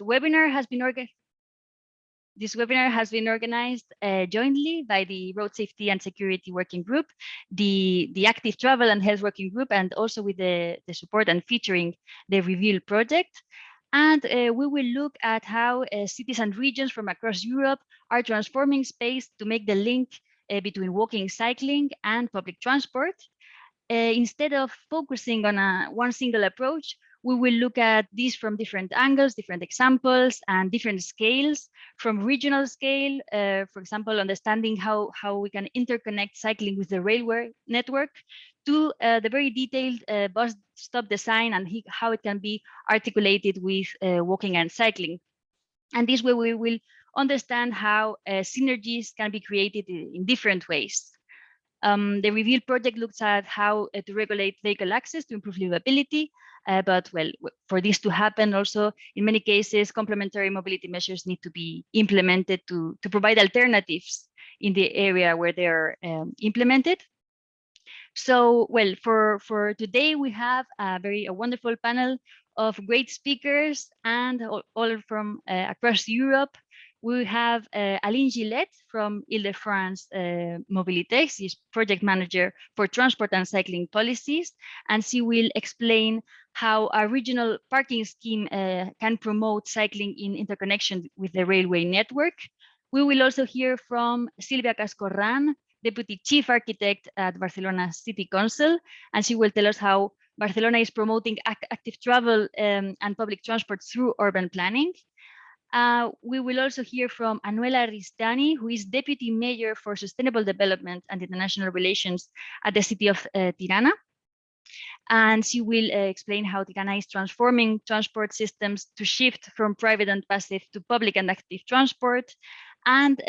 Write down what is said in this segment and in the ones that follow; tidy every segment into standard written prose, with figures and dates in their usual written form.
webinar has been organized. This webinar has been organized jointly by the Road Safety and Security Working Group, the Active Travel and Health Working Group, and also with the support and featuring the Reveal project. And we will look at how cities and regions from across Europe are transforming space to make the link between walking, cycling, and public transport. Instead of focusing on one single approach, we will look at these from different angles, different examples, and different scales. From regional scale, for example, understanding how we can interconnect cycling with the railway network, to the very detailed bus stop design and how it can be articulated with walking and cycling. And this way we will understand how synergies can be created in different ways. The Reveal project looks at how to regulate vehicle access to improve livability, but well, for this to happen also, in many cases, complementary mobility measures need to be implemented to provide alternatives in the area where they are implemented. So, well, for today, we have a wonderful panel of great speakers and all from across Europe. We have Aline Gillette from Ile-de-France Mobilité. She's project manager for transport and cycling policies, and she will explain how a regional parking scheme can promote cycling in interconnection with the railway network. We will also hear from Silvia Cascorran, Deputy Chief Architect at Barcelona City Council, and she will tell us how Barcelona is promoting active travel and public transport through urban planning. We will also hear from Anuela Ristani, who is Deputy Mayor for Sustainable Development and International Relations at the city of Tirana. And she will explain how Tirana is transforming transport systems to shift from private and passive to public and active transport. And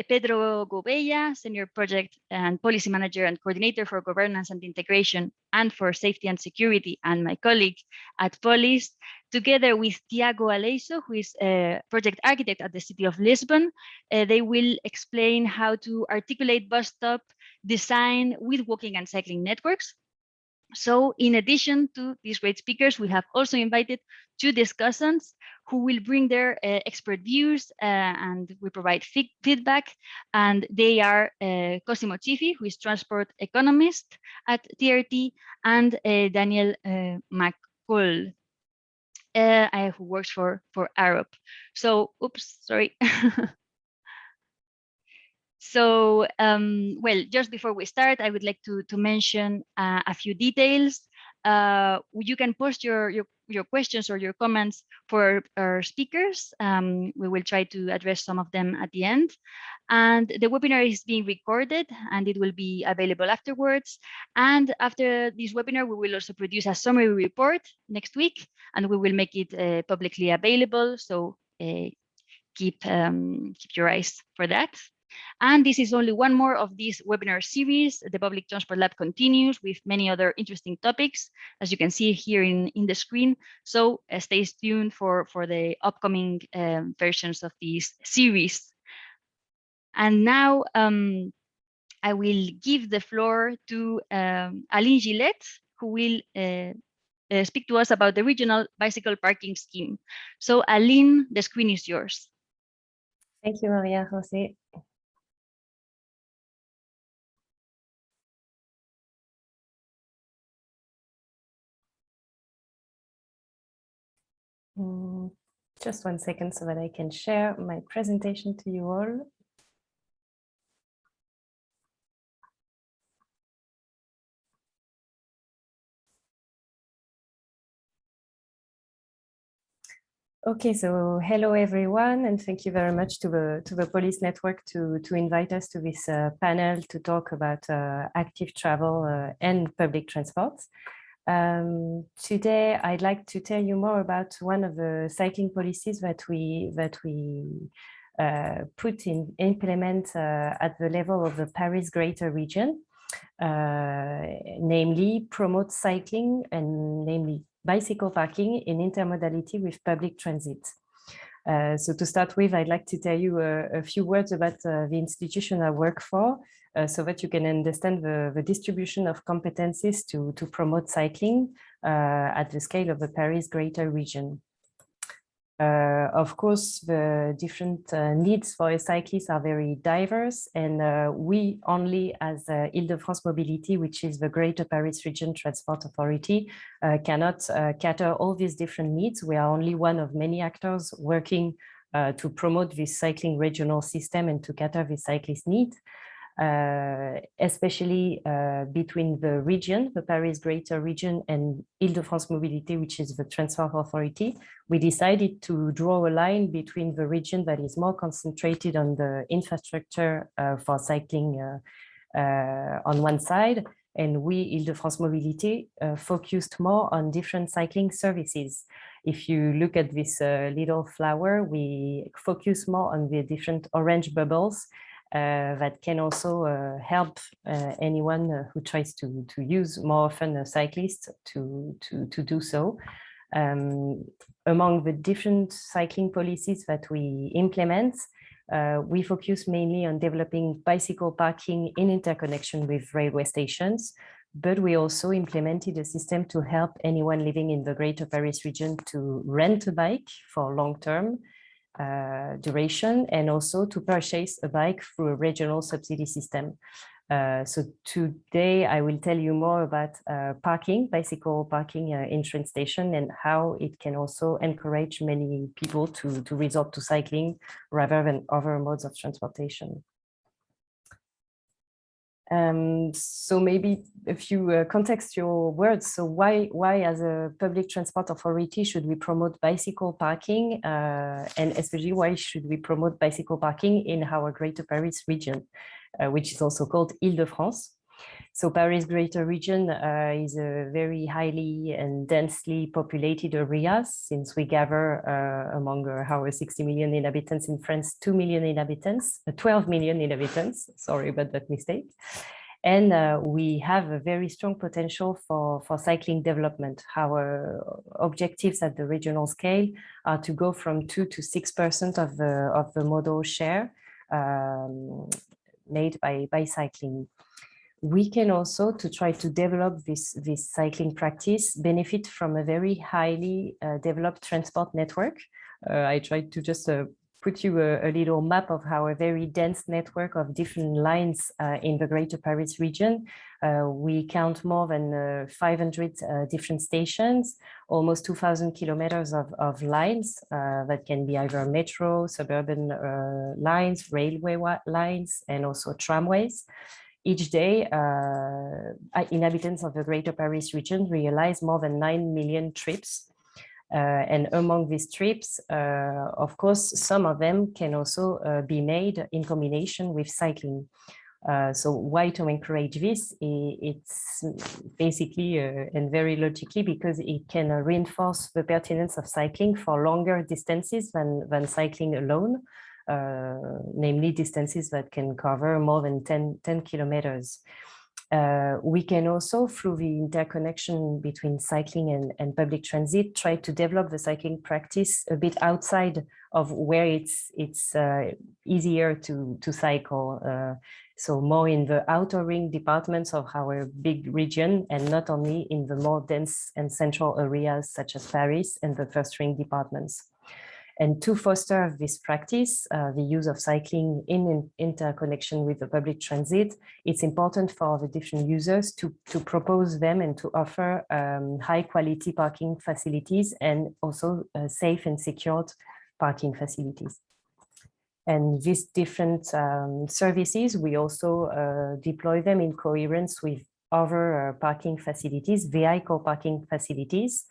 Pedro Gobella, Senior Project and Policy Manager and Coordinator for Governance and Integration and for Safety and Security, and my colleague at POLIS, together with Tiago Aleiso, who is a Project Architect at the City of Lisbon. They will explain how to articulate bus stop design with walking and cycling networks. So in addition to these great speakers, we have also invited two discussants who will bring their expert views and we provide feedback. And they are Cosimo Cifi, who is transport economist at TRT, and Daniel McCall, who works for Arup. So, oops, sorry. So, well, just before we start, I would like to mention a few details. You can post your questions or your comments for our speakers. We will try to address some of them at the end. And the webinar is being recorded and it will be available afterwards. And after this webinar, we will also produce a summary report next week, and we will make it publicly available. So keep your eyes for that. And this is only one more of this webinar series. The Public Transport Lab continues with many other interesting topics, as you can see here in the screen. So stay tuned for the upcoming versions of this series. And now I will give the floor to Aline Gillette, who will speak to us about the regional bicycle parking scheme. So Aline, the screen is yours. Thank you, Maria Jose. Just 1 second so that I can share my presentation to you all. Okay, so hello everyone, and thank you very much to the POLIS Network to invite us to this panel to talk about active travel and public transport. Today, I'd like to tell you more about one of the cycling policies that we implement at the level of the Paris Greater Region, namely promote cycling and namely bicycle parking in intermodality with public transit. So to start with, I'd like to tell you a few words about the institution I work for, so that you can understand the distribution of competencies to promote cycling at the scale of the Paris Greater Region. Of course, the different needs for a cyclist are very diverse, and we only, as Île-de-France Mobility, which is the Greater Paris Region Transport Authority, cannot cater all these different needs. We are only one of many actors working to promote this cycling regional system and to cater the cyclist need. Especially between the region, the Paris Greater Region, and Île-de-France Mobility, which is the Transport Authority, we decided to draw a line between the region that is more concentrated on the infrastructure for cycling on one side, and we, Île-de-France Mobility, focused more on different cycling services. If you look at this little flower, we focus more on the different orange bubbles that can also help anyone who tries to use more often a cyclist to do so. Among the different cycling policies that we implement, we focus mainly on developing bicycle parking in interconnection with railway stations, but we also implemented a system to help anyone living in the Greater Paris region to rent a bike for long-term duration, and also to purchase a bike through a regional subsidy system. So today I will tell you more about bicycle parking in train station, and how it can also encourage many people to resort to cycling rather than other modes of transportation. So maybe a few contextual words. So why as a public transport authority should we promote bicycle parking, and especially why should we promote bicycle parking in our Greater Paris region, which is also called Île-de-France. So Paris Greater Region is a very highly and densely populated area, since we gather among our 60 million inhabitants in France, 2 million inhabitants, 12 million inhabitants, sorry about that mistake. And we have a very strong potential for cycling development. Our objectives at the regional scale are to go from 2 to 6% of the modal share made by cycling. We can also, to try to develop this cycling practice, benefit from a very highly developed transport network. I tried to just put you a little map of our very dense network of different lines in the Greater Paris region. We count more than 500 different stations, almost 2,000 kilometers of lines that can be either metro, suburban lines, railway lines, and also tramways. Each day, inhabitants of the Greater Paris region realize more than 9 million trips. And among these trips, of course, some of them can also be made in combination with cycling. So why to encourage this? It's basically and very logically because it can reinforce the pertinence of cycling for longer distances than cycling alone. Namely distances that can cover more than 10 kilometers. We can also, through the interconnection between cycling and public transit, try to develop the cycling practice a bit outside of where it's easier to cycle. So more in the outer ring departments of our big region, and not only in the more dense and central areas such as Paris and the first ring departments. And to foster this practice, the use of cycling in interconnection with the public transit, it's important for the different users to propose them and to offer high quality parking facilities, and also safe and secured parking facilities. And these different services, we also deploy them in coherence with other parking facilities, vehicle parking facilities,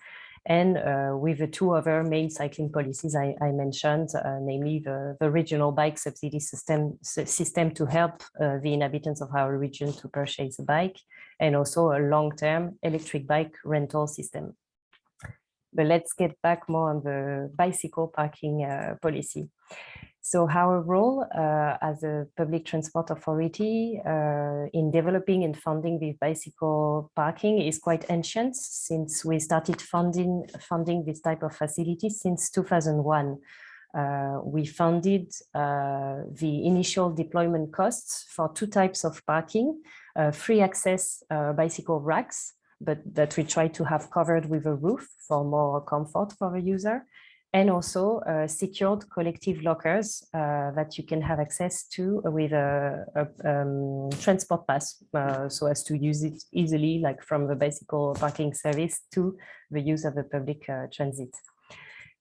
and with the two other main cycling policies I mentioned, namely the regional bike subsidy system to help the inhabitants of our region to purchase a bike, and also a long-term electric bike rental system. But let's get back more on the bicycle parking policy. So our role as a public transport authority in developing and funding the bicycle parking is quite ancient, since we started funding this type of facility since 2001. We funded the initial deployment costs for two types of parking, free access bicycle racks, but that we try to have covered with a roof for more comfort for the user, and also secured collective lockers that you can have access to with a transport pass, so as to use it easily, like from the bicycle parking service to the use of the public transit.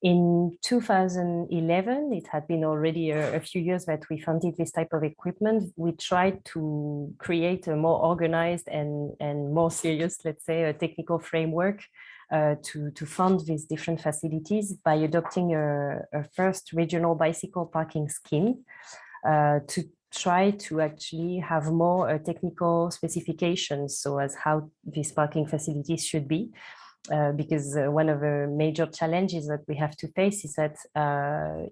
In 2011, it had been already a few years that we funded this type of equipment. We tried to create a more organized and more serious, let's say, a technical framework to fund these different facilities by adopting a first regional bicycle parking scheme to try to actually have more technical specifications, so as how these parking facilities should be. Because one of the major challenges that we have to face is that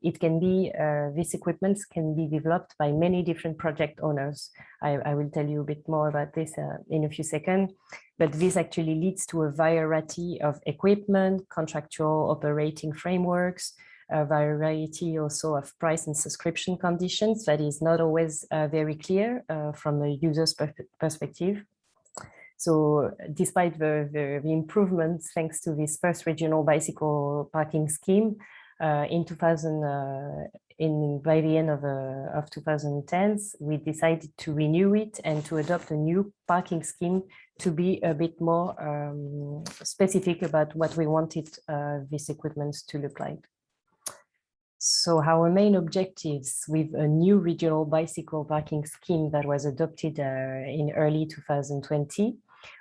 it can be, this equipment can be developed by many different project owners. I will tell you a bit more about this in a few seconds, but this actually leads to a variety of equipment, contractual operating frameworks, a variety also of price and subscription conditions that is not always very clear from the user's perspective. So despite the improvements thanks to this first regional bicycle parking scheme, by the end of 2010s, we decided to renew it and to adopt a new parking scheme to be a bit more specific about what we wanted this equipment to look like. So our main objectives with a new regional bicycle parking scheme that was adopted in early 2020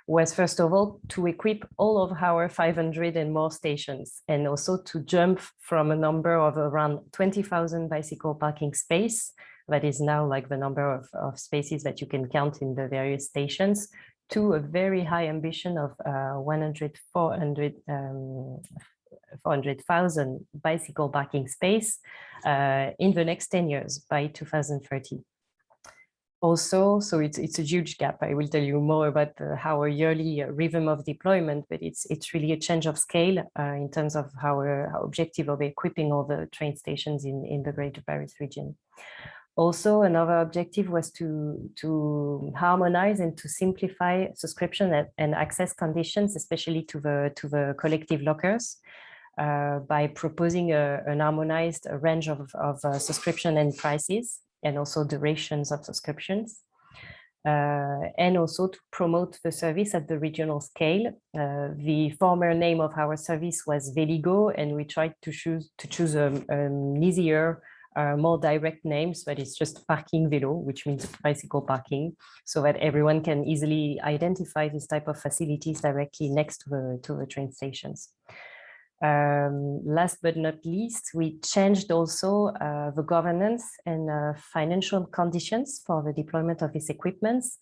was, first of all, to equip all of our 500 and more stations, and also to jump from a number of around 20,000 bicycle parking space, that is now like the number of spaces that you can count in the various stations, to a very high ambition of 400,000 bicycle parking space in the next 10 years by 2030. Also, so it's a huge gap. I will tell you more about our yearly rhythm of deployment, but it's really a change of scale in terms of our objective of equipping all the train stations in the Greater Paris region. Also, another objective was to harmonize and to simplify subscription and access conditions, especially to the collective lockers, by proposing an harmonized range of subscription and prices, and also durations of subscriptions, and also to promote the service at the regional scale. The former name of our service was Veligo, and we tried to choose an easier, more direct names, but it's just parking vélo, which means bicycle parking, so that everyone can easily identify this type of facilities directly next to the train stations. Last but not least, we changed also the governance and financial conditions for the deployment of these equipments.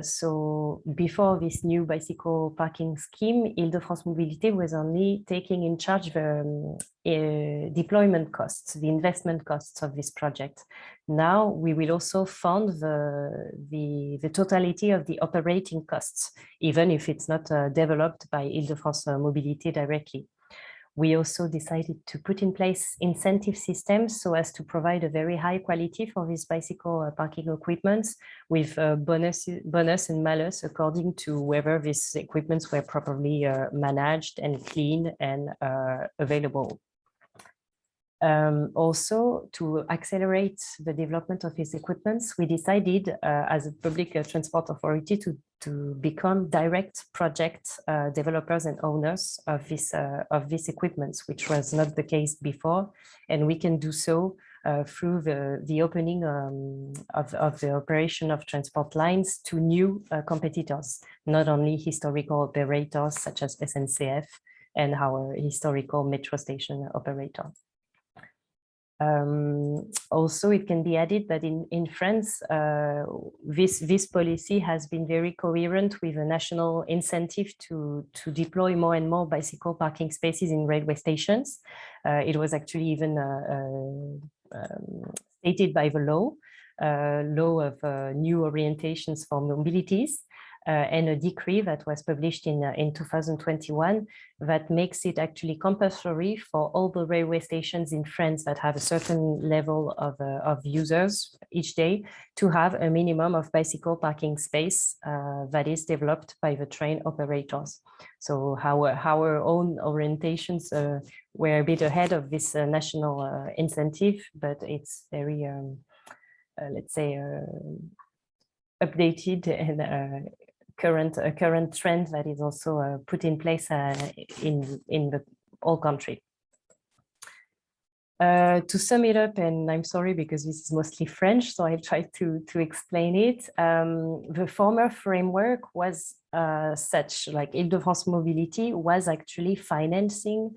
So before this new bicycle parking scheme, Île-de-France Mobilité was only taking in charge the deployment costs, the investment costs of this project. Now we will also fund the totality of the operating costs, even if it's not developed by Île-de-France Mobilité directly. We also decided to put in place incentive systems so as to provide a very high quality for these bicycle parking equipments, with bonus and malus according to whether these equipments were properly managed and clean and available. Also, to accelerate the development of these equipments, we decided as a public transport authority to become direct project developers and owners of these equipments, which was not the case before. And we can do so through the opening of the operation of transport lines to new competitors, not only historical operators such as SNCF and our historical metro station operator. Also, it can be added that in France, this policy has been very coherent with a national incentive to deploy more and more bicycle parking spaces in railway stations. It was actually even stated by the law of new orientations for mobilities. and a decree that was published in 2021 that makes it actually compulsory for all the railway stations in France that have a certain level of users each day to have a minimum of bicycle parking space that is developed by the train operators. So our own orientations were a bit ahead of this national incentive, but it's very, let's say, updated and current trend that is also put in place in the whole country. To sum it up, and I'm sorry because this is mostly French, so I'll try to explain it. The former framework was such, like Île-de-France Mobility was actually financing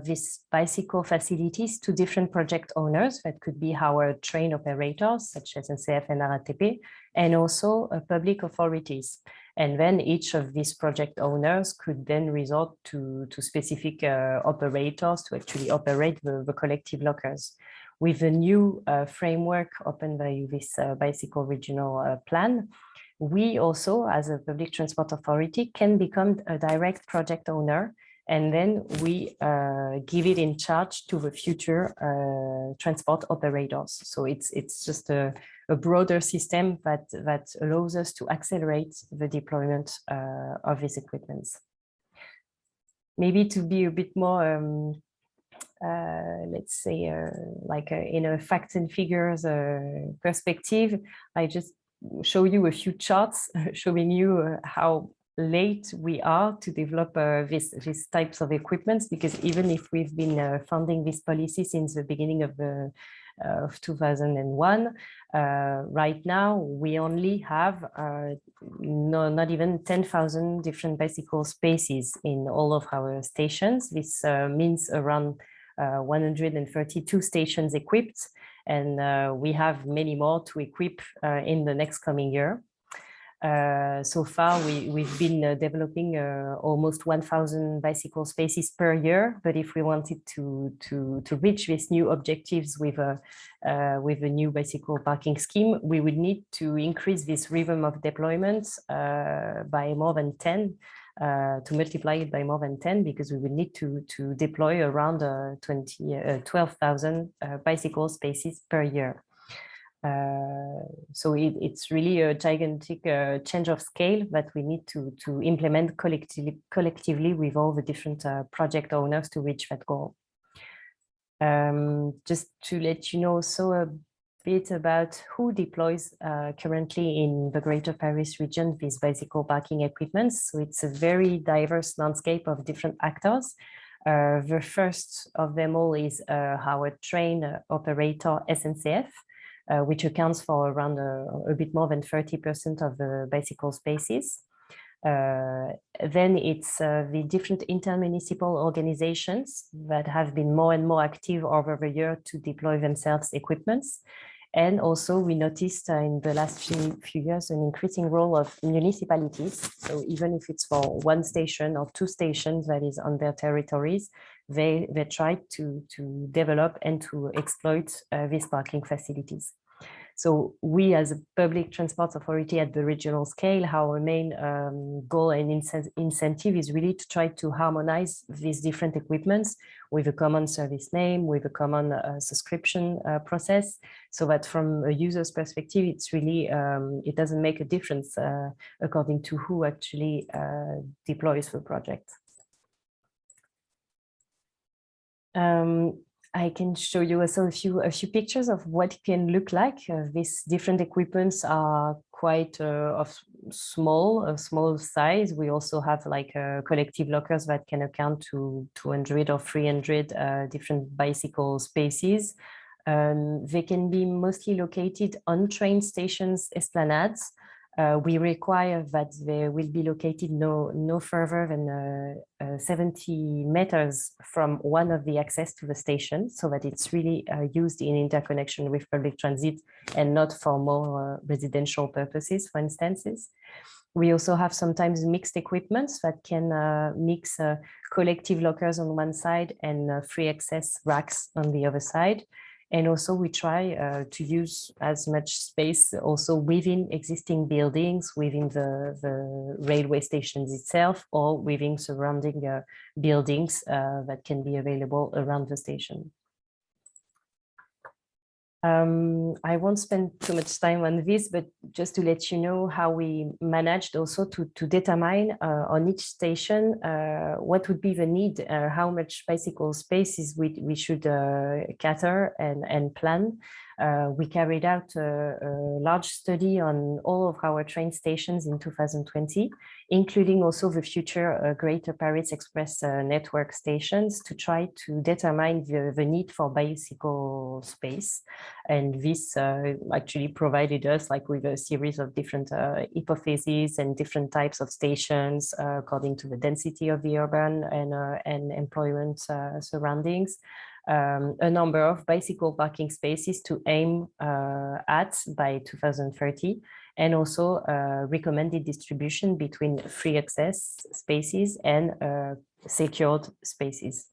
these bicycle facilities to different project owners that could be our train operators, such as SNCF and RATP, and also public authorities. And then each of these project owners could then resort to specific operators to actually operate the collective lockers. With the new framework opened by this bicycle regional plan, we also, as a public transport authority, can become a direct project owner, and then we give it in charge to the future transport operators. So it's just a broader system that allows us to accelerate the deployment of these equipments. Maybe to be a bit more, let's say, in a facts and figures perspective, I just show you a few charts showing you how late we are to develop these types of equipments, because even if we've been funding this policy since the beginning of 2001, right now we only have not even 10,000 different bicycle spaces in all of our stations. This means around 132 stations equipped, and we have many more to equip in the next coming year. So far, we've been developing almost 1,000 bicycle spaces per year. But if we wanted to reach these new objectives with a new bicycle parking scheme, we would need to increase this rhythm of deployment by more than 10, to multiply it by more than 10, because we would need to deploy around 12,000 bicycle spaces per year. So it's really a gigantic change of scale that we need to implement collectively with all the different project owners to reach that goal. Just to let you know also a bit about who deploys currently in the Greater Paris region these bicycle parking equipments. So it's a very diverse landscape of different actors. The first of them all is our train operator SNCF, which accounts for around a bit more than 30% of the bicycle spaces. Then it's the different intermunicipal organizations that have been more and more active over the year to deploy themselves equipments. And also we noticed in the last few years an increasing role of municipalities. So even if it's for one station or two stations that is on their territories, they try to develop and to exploit these parking facilities. So we, as a public transport authority at the regional scale, our main goal and incentive is really to try to harmonize these different equipments with a common service name, with a common subscription process, so that from a user's perspective, it's really, it doesn't make a difference according to who actually deploys the project. I can show you also a few pictures of what it can look like. These different equipments are quite of small size. We also have like collective lockers that can account to 200 or 300 different bicycle spaces. They can be mostly located on train stations, esplanades. We require that they will be located no further than 70 meters from one of the access to the station, so that it's really used in interconnection with public transit and not for more residential purposes, for instances. We also have sometimes mixed equipments that can mix collective lockers on one side and free access racks on the other side. And also we try to use as much space also within existing buildings, within the railway stations itself, or within surrounding buildings that can be available around the station. I won't spend too much time on this, but just to let you know how we managed also to determine on each station what would be the need, how much bicycle spaces we should cater and plan. We carried out a large study on all of our train stations in 2020, including also the future Greater Paris Express network stations, to try to determine the need for bicycle space. And this actually provided us with a series of different hypotheses and different types of stations according to the density of the urban and employment surroundings. A number of bicycle parking spaces to aim at by 2030, and also recommended distribution between free access spaces and secured spaces.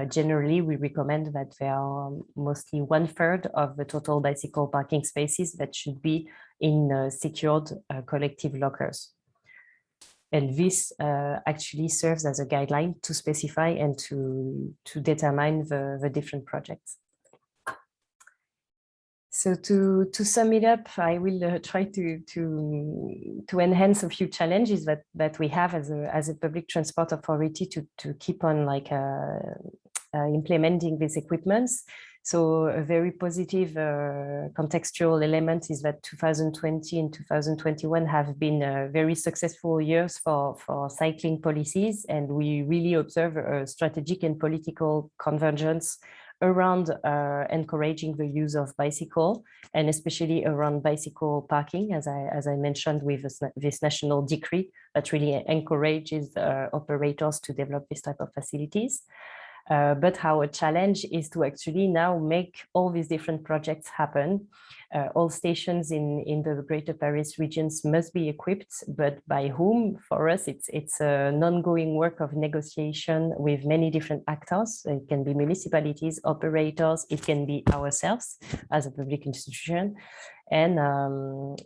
Generally, we recommend that there are mostly 1/3 of the total bicycle parking spaces that should be in secured collective lockers. And this actually serves as a guideline to specify and to determine the different projects. So to sum it up, I will try to enhance a few challenges that we have as a public transport authority to keep on implementing these equipments. So a very positive contextual element is that 2020 and 2021 have been very successful years for cycling policies, and we really observe a strategic and political convergence around encouraging the use of bicycle, and especially around bicycle parking, as I mentioned, with this national decree that really encourages operators to develop this type of facilities. But our challenge is to actually now make all these different projects happen. All stations in the Greater Paris regions must be equipped, but by whom? For us, it's an ongoing work of negotiation with many different actors. It can be municipalities, operators, it can be ourselves as a public institution. And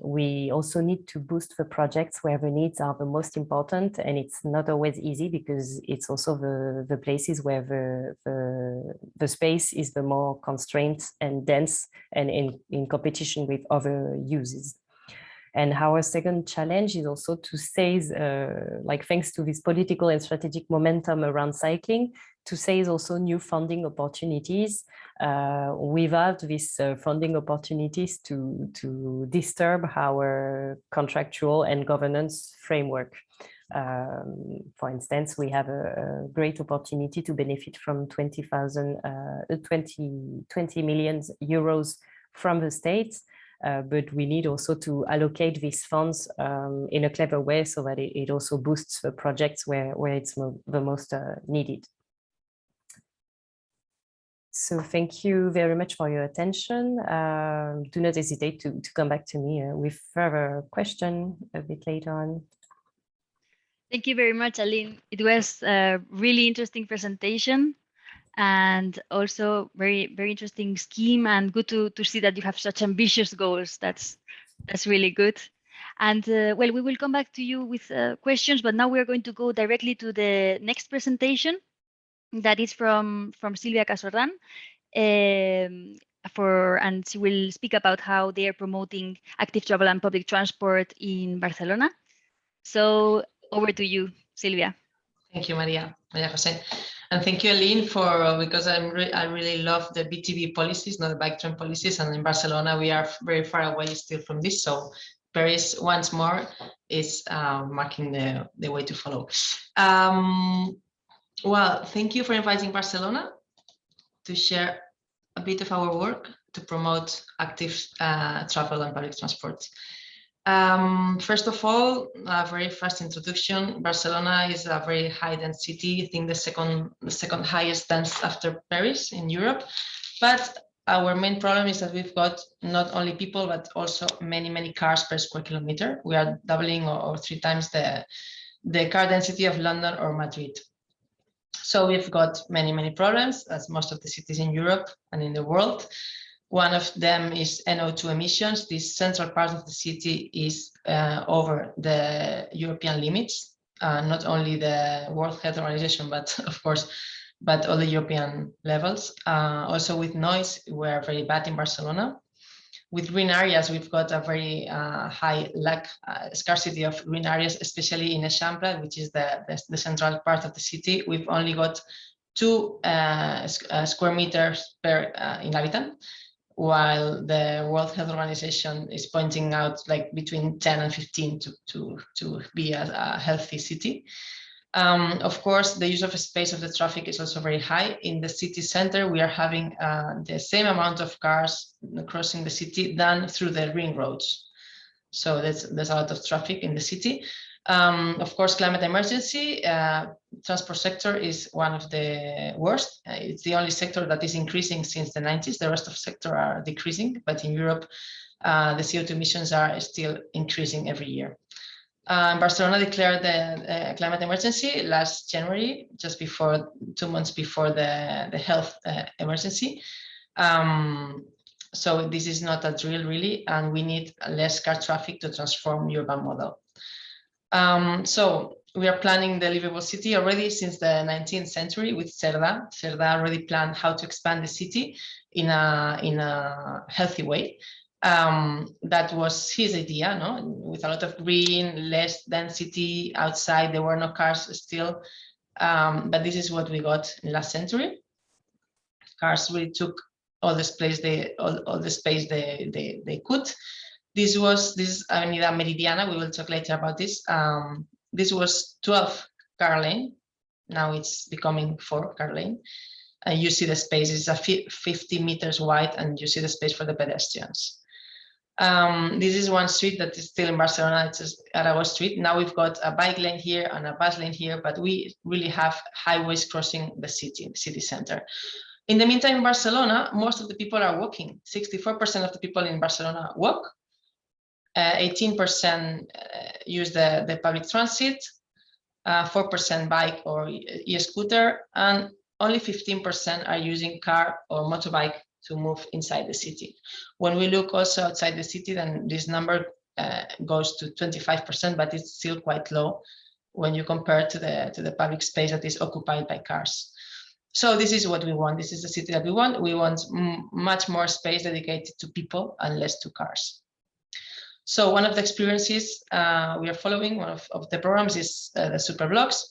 we also need to boost the projects where the needs are the most important. And it's not always easy because it's also the places where the space is the more constrained and dense and in competition with other uses. And our second challenge is also to seize, thanks to this political and strategic momentum around cycling, to seize also new funding opportunities without these funding opportunities to disturb our contractual and governance framework. For instance, we have a great opportunity to benefit from 20 million euros from the state. But we need also to allocate these funds in a clever way so that it also boosts the projects where it's the most needed. So thank you very much for your attention. Do not hesitate to come back to me with further questions a bit later on. Thank you very much, Aline. It was a really interesting presentation, and also very interesting scheme, and good to see that you have such ambitious goals. That's really good. And well, we will come back to you with questions, but now we're going to go directly to the next presentation that is from Silvia Casorran, and she will speak about how they are promoting active travel and public transport in Barcelona. So over to you, Silvia. Thank you, Maria Jose. And thank you, Aline, because I really love the BTB policies, not the bike train policies. And in Barcelona, we are very far away still from this. So Paris, once more, is marking the way to follow. Well, thank you for inviting Barcelona to share a bit of our work to promote active travel and public transport. First of all, a very fast introduction. Barcelona is a very high dense city. I think the second highest dense after Paris in Europe. But our main problem is that we've got not only people, but also many cars per square kilometer. We are doubling or 3 times the car density of London or Madrid. So we've got many problems, as most of the cities in Europe and in the world. One of them is NO2 emissions. This central part of the city is over the European limits, not only the World Health Organization, but of course, but all the European levels. Also with noise, we're very bad in Barcelona. With green areas, we've got a very high scarcity of green areas, especially in Eixample, which is the central part of the city. We've only got 2 square meters per inhabitant, while the World Health Organization is pointing out like between 10 and 15 to be a healthy city. Of course, the use of space of the traffic is also very high. In the city center, we are having the same amount of cars crossing the city than through the ring roads. So there's a lot of traffic in the city. Of course, climate emergency, transport sector is one of the worst. It's the only sector that is increasing since the 90s. The rest of sector are decreasing, but in Europe, the CO2 emissions are still increasing every year. Barcelona declared the climate emergency last January, just before 2 months before the health emergency. So this is not a drill really, and we need less car traffic to transform urban model. So we are planning the livable city already since the 19th century with Cerdà. Cerdà already planned how to expand the city in a healthy way. That was his idea, no? With a lot of green, less density outside. There were no cars still, but this is what we got in last century. Cars really took all the space they could. This Avenida Meridiana. We will talk later about this. This was 12 car lane. Now it's becoming 4 car lane. You see the space is 50 meters wide, and you see the space for the pedestrians. This is one street that is still in Barcelona. It's Aragó Street. Now we've got a bike lane here and a bus lane here, but we really have highways crossing the city center. In the meantime, in Barcelona, most of the people are walking. 64% of the people in Barcelona walk. 18% use the public transit, 4% bike or e-scooter, and only 15% are using car or motorbike to move inside the city. When we look also outside the city, then this number goes to 25%, but it's still quite low when you compare to the public space that is occupied by cars. So this is what we want. This is the city that we want. We want much more space dedicated to people and less to cars. So one of the experiences we are following, one of the programs is the super blocks.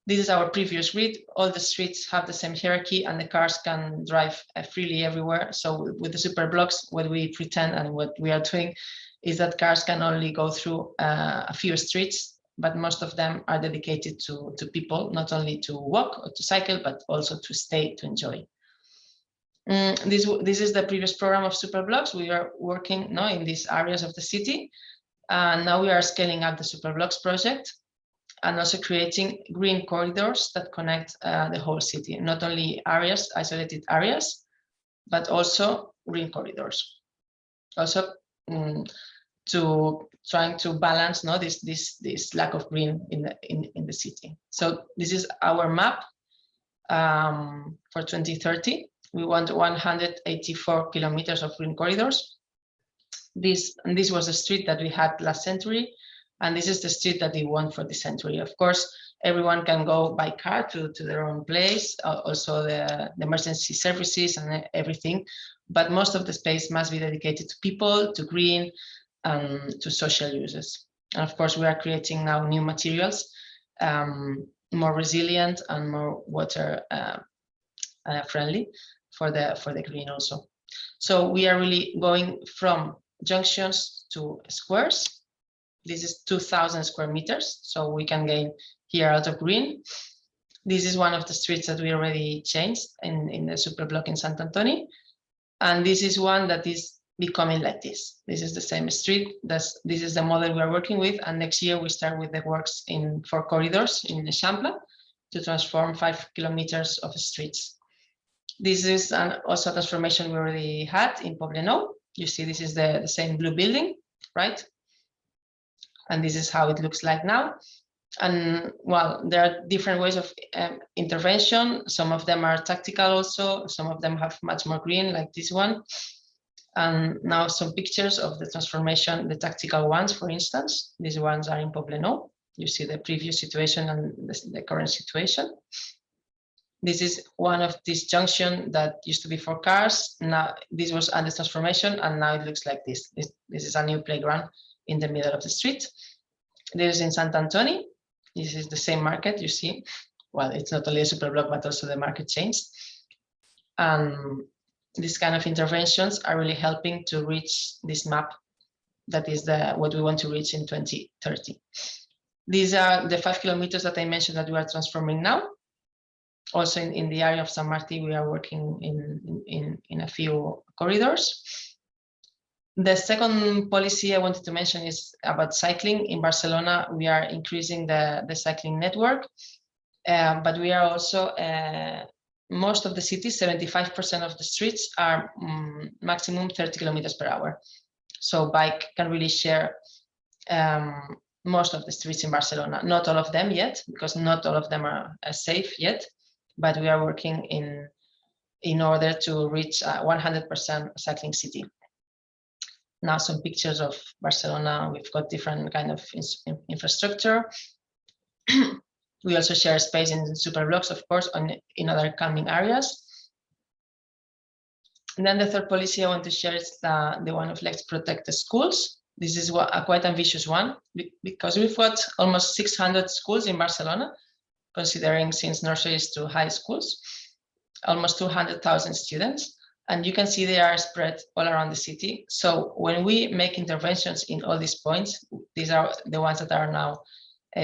This is our previous grid. All the streets have the same hierarchy and the cars can drive freely everywhere. So with the super blocks, what we pretend and what we are doing is that cars can only go through a few streets, but most of them are dedicated to people, not only to walk or to cycle, but also to stay, to enjoy. This is the previous program of super blocks. We are working now in these areas of the city. Now we are scaling up the super blocks project and also creating green corridors that connect the whole city, not only areas, isolated areas, but also green corridors. Also to trying to balance this lack of green in the city. So this is our map for 2030. We want 184 kilometers of green corridors. This was the street that we had last century, and this is the street that we want for this century. Of course, everyone can go by car to their own place, also the emergency services and everything, but most of the space must be dedicated to people, to green, and to social uses. And of course, we are creating now new materials, more resilient and more water friendly for the green also. So we are really going from junctions to squares. This is 2,000 square meters, so we can gain here a lot of green. This is one of the streets that we already changed in the super block in Sant Antoni, and this is one that is becoming like this. This is the same street. This is the model we are working with, and next year we start with the works in 4 corridors in Eixample to transform 5 kilometers of streets. This is also a transformation we already had in Poblenou. You see, this is the same blue building, right? And this is how it looks like now. And well, there are different ways of intervention. Some of them are tactical also. Some of them have much more green, like this one. And now some pictures of the transformation, the tactical ones, for instance. These ones are in Poblenou. You see the previous situation and the current situation. This is one of this junction that used to be for cars. Now this was under transformation, and now it looks like this. This is a new playground in the middle of the street. This is in Sant Antoni. This is the same market, you see. Well, it's not only a super block, but also the market changed. And these kind of interventions are really helping to reach this map. That is what we want to reach in 2030. These are the 5 kilometers that I mentioned that we are transforming now. Also in the area of San Martí, we are working in a few corridors. The second policy I wanted to mention is about cycling. In Barcelona, we are increasing the cycling network, but we are also, most of the cities, 75% of the streets are maximum 30 kilometers per hour. So bike can really share most of the streets in Barcelona. Not all of them yet, because not all of them are safe yet, but we are working in order to reach 100% cycling city. Now some pictures of Barcelona. We've got different kind of infrastructure. We also share space in super blocks, of course, in other calming areas. And then the third policy I want to share is the one of Let's Protect the Schools. This is a quite ambitious one, because we've got almost 600 schools in Barcelona, considering since nurseries to high schools, almost 200,000 students. And you can see they are spread all around the city. So when we make interventions in all these points, these are the ones that are now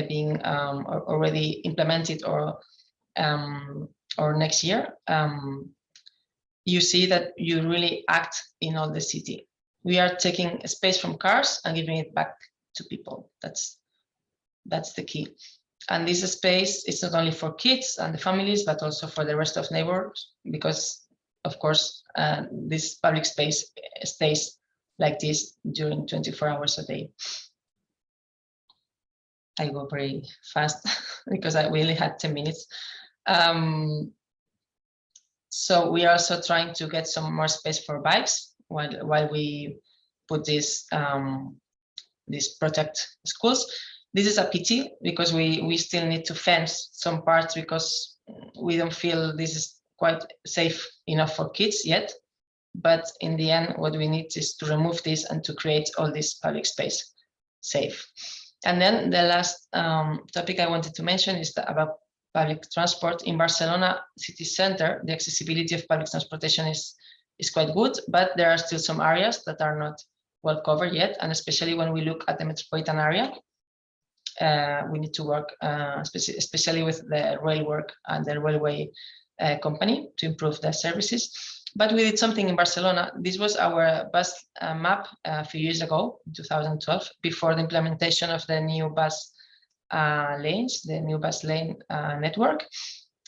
being already implemented or next year. You see that you really act in all the city. We are taking space from cars and giving it back to people. That's the key. And this space is not only for kids and the families, but also for the rest of neighbors, because of course, this public space stays like this during 24 hours a day. I go very fast because we only had 10 minutes. So we are also trying to get some more space for bikes while we put this protect schools. This is a pity because we still need to fence some parts because we don't feel this is quite safe enough for kids yet. But in the end, what we need is to remove this and to create all this public space safe. And then the last topic I wanted to mention is about public transport. In Barcelona city center, the accessibility of public transportation is quite good, but there are still some areas that are not well covered yet. And especially when we look at the metropolitan area, we need to work especially with the rail work and the railway company to improve their services. But we did something in Barcelona. This was our bus map a few years ago, in 2012, before the implementation of the new bus lanes, the new bus lane network.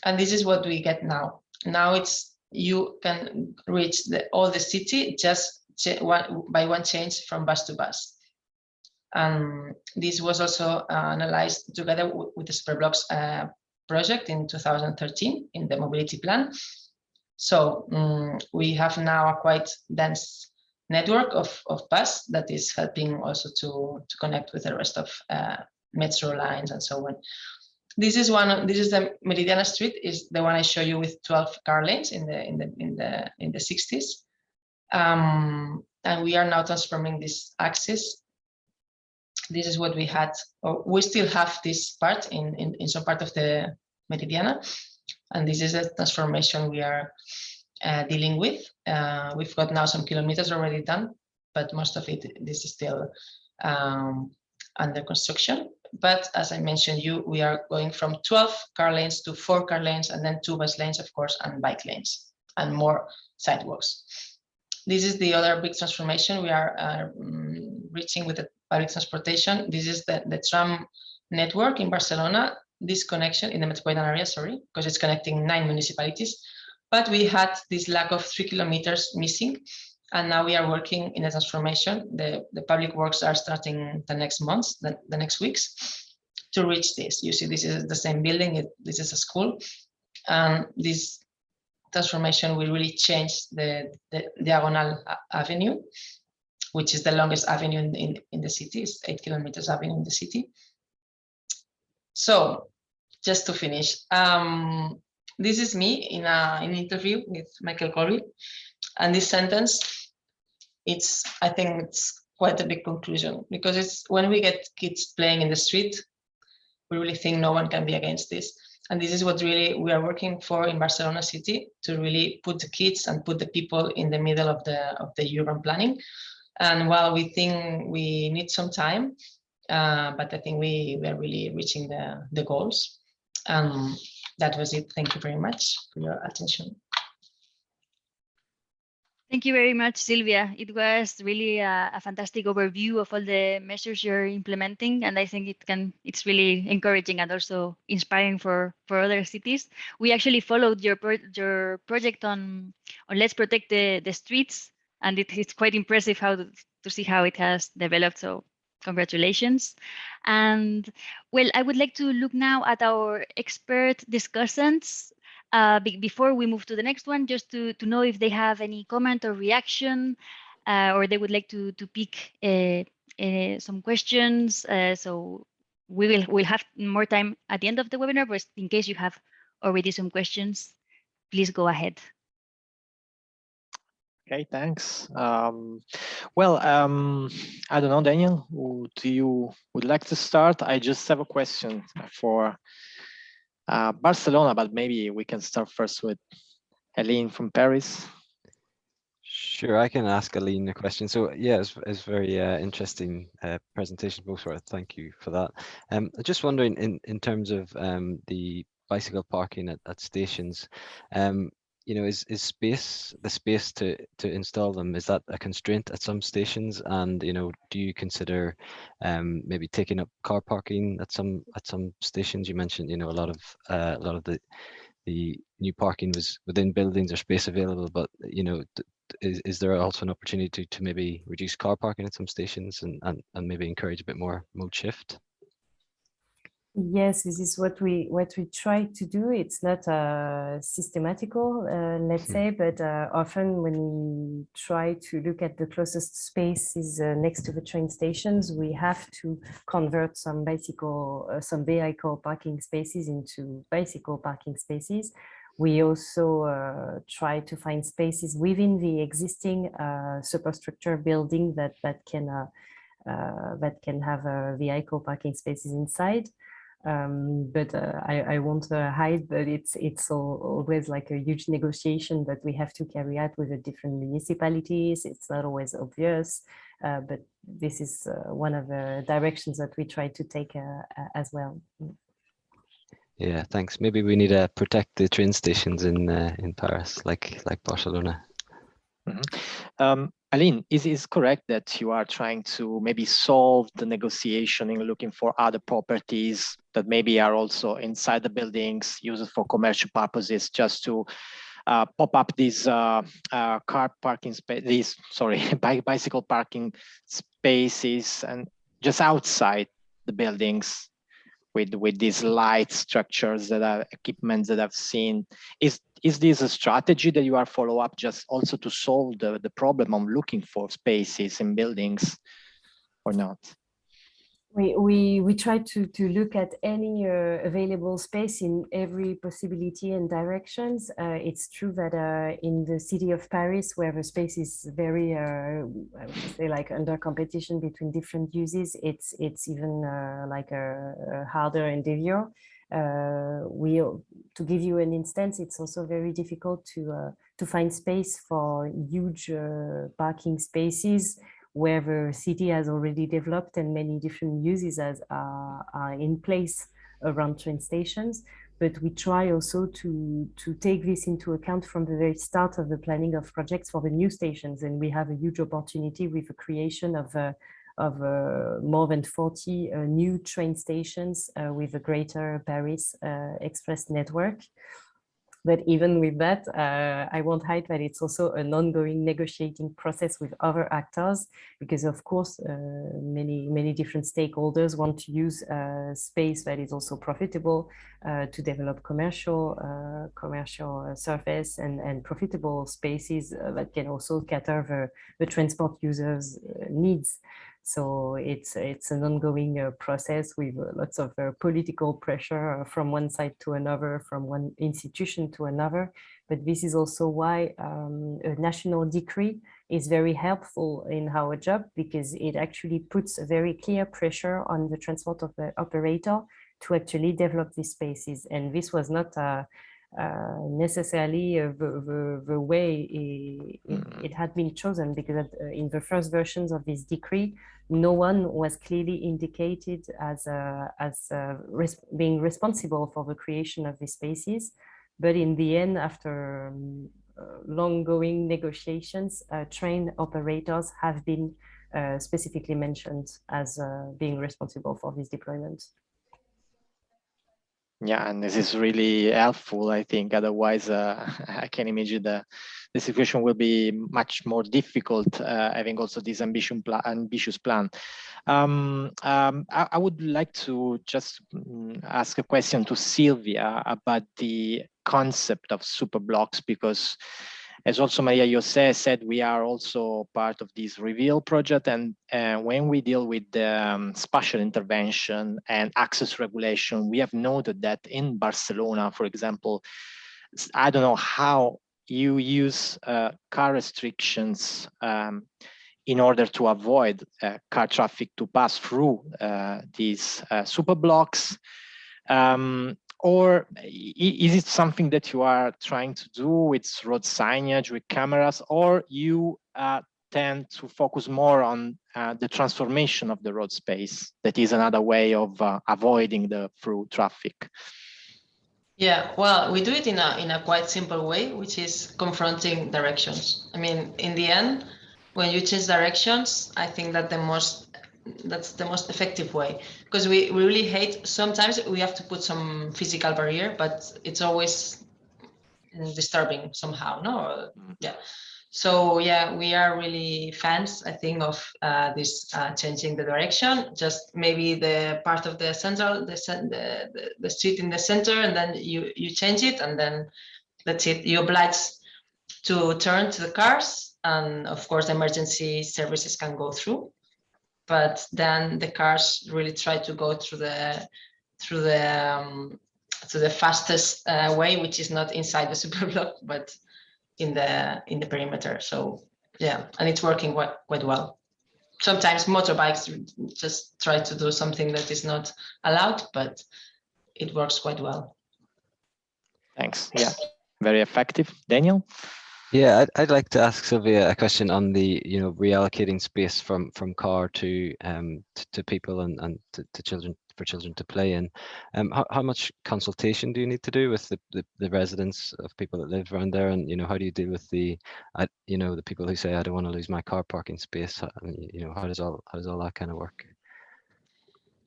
And this is what we get now. Now it's you can reach all the city just by one change from bus to bus. This was also analyzed together with the Superblocks project in 2013 in the mobility plan. So we have now a quite dense network of bus that is helping also to connect with the rest of metro lines and so on. This is the Meridiana Street, is the one I show you with 12 car lanes in the 60s. And we are now transforming this axis. This is what we had, or we still have this part in some part of the Meridiana. And this is a transformation we are dealing with. We've got now some kilometers already done, but most of it, this is still under construction. But as I mentioned we are going from 12 car lanes to 4 car lanes, and then 2 bus lanes, of course, and bike lanes, and more sidewalks. This is the other big transformation we are reaching with the public transportation. This is the Tram Network in Barcelona. This connection in the metropolitan area, sorry, because it's connecting 9 municipalities. But we had this lack of 3 kilometers missing. And now we are working in a transformation. The public works are starting the next months, the next weeks, to reach this. You see, this is the same building. This is a school, and this transformation will really change the Diagonal Avenue, which is the longest avenue in the city. It's 8 kilometers avenue in the city. So just to finish, this is me in an interview with Michael Corey, and this sentence, I think it's quite a big conclusion, because it's when we get kids playing in the street, we really think no one can be against this. And this is what really we are working for in Barcelona city, to really put the kids and put the people in the middle of the urban planning. And while we think we need some time, but I think we are really reaching the goals. That was it. Thank you very much for your attention. Thank you very much, Silvia. It was really a fantastic overview of all the measures you're implementing, and I think it's really encouraging and also inspiring for other cities. We actually followed your project on Let's Protect the Streets, and it's quite impressive to see how it has developed. So congratulations. And well, I would like to look now at our expert discussants. Before we move to the next one, just to know if they have any comment or reaction, or they would like to pick some questions. So we'll have more time at the end of the webinar, but in case you have already some questions, please go ahead. Okay, thanks. Well, I don't know, Daniel, do you would like to start? I just have a question for Barcelona, but maybe we can start first with Helene from Paris. Sure, I can ask Aline a question. So yeah, it's very interesting presentation, both for thank you for that. Just wondering in terms of the bicycle parking at stations, you know, is the space to install them, is that a constraint at some stations? And you know, do you consider maybe taking up car parking at some stations? You mentioned, you know, a lot of the new parking was within buildings or space available, but you know, is there also an opportunity to maybe reduce car parking at some stations and maybe encourage a bit more mode shift? Yes, this is what we try to do. It's not systematical, let's say, but often when we try to look at the closest spaces next to the train stations, we have to convert some vehicle parking spaces into bicycle parking spaces. We also try to find spaces within the existing superstructure building that can have vehicle parking spaces inside. But I won't hide that it's always like a huge negotiation that we have to carry out with the different municipalities. It's not always obvious, but this is one of the directions that we try to take as well. Yeah, thanks. Maybe we need to protect the train stations in Paris, like Barcelona. Mm-hmm. Aline, is it correct that you are trying to maybe solve the negotiation in looking for other properties that maybe are also inside the buildings, used for commercial purposes, just to pop up these car parking space, bicycle parking spaces, and just outside the buildings with these light structures that are equipments that I've seen? Is this a strategy that you are follow up just also to solve the problem of looking for spaces in buildings or not? We try to look at any available space in every possibility and directions. It's true that in the city of Paris, where the space is very, I would say, like under competition between different uses, it's even like a harder endeavor. To give you an instance, it's also very difficult to find space for huge parking spaces where the city has already developed and many different uses are in place around train stations. But we try also to take this into account from the very start of the planning of projects for the new stations. And we have a huge opportunity with the creation of more than 40 new train stations with a Greater Paris Express network. But even with that, I won't hide that it's also an ongoing negotiating process with other actors, because of course, many different stakeholders want to use space that is also profitable to develop commercial surface and profitable spaces that can also cater the transport users' needs. So it's an ongoing process with lots of political pressure from one side to another, from one institution to another. But this is also why a national decree is very helpful in our job, because it actually puts a very clear pressure on the transport of the operator to actually develop these spaces. And this was not necessarily the way it had been chosen, because in the first versions of this decree, no one was clearly indicated as being responsible for the creation of these spaces. But in the end, after long-going negotiations, train operators have been specifically mentioned as being responsible for this deployment. Yeah, and this is really helpful, I think. Otherwise, I can imagine the situation will be much more difficult, having also this ambitious plan. I would like to just ask a question to Sylvia about the concept of super blocks, because as also Maria Jose said, we are also part of this REVEAL project. And when we deal with the spatial intervention and access regulation, we have noted that in Barcelona, for example, I don't know how you use car restrictions in order to avoid car traffic to pass through these super blocks. Or is it something that you are trying to do with road signage, with cameras, or you tend to focus more on the transformation of the road space? That is another way of avoiding the through traffic. Yeah, well, we do it in a quite simple way, which is confronting directions. I mean, in the end, when you change directions, I think that that's the most effective way, because we really hate, sometimes we have to put some physical barrier, but it's always disturbing somehow, no? Yeah. So yeah, we are really fans, I think, of this changing the direction. Just maybe the part of the central, the street in the center, and then you change it, and then that's it. You're obliged to turn to the cars, and of course, the emergency services can go through. But then the cars really try to go through the fastest way, which is not inside the super block, but in the perimeter. So yeah, and it's working quite well. Sometimes motorbikes just try to do something that is not allowed, but it works quite well. Thanks. Yeah, very effective. Daniel? Yeah, I'd like to ask Sylvia a question on the, reallocating space from car to people and to children, for children to play in. How much consultation do you need to do with the residents of people that live around there, and how do you deal with the people who say, I don't want to lose my car parking space? How does all that kind of work?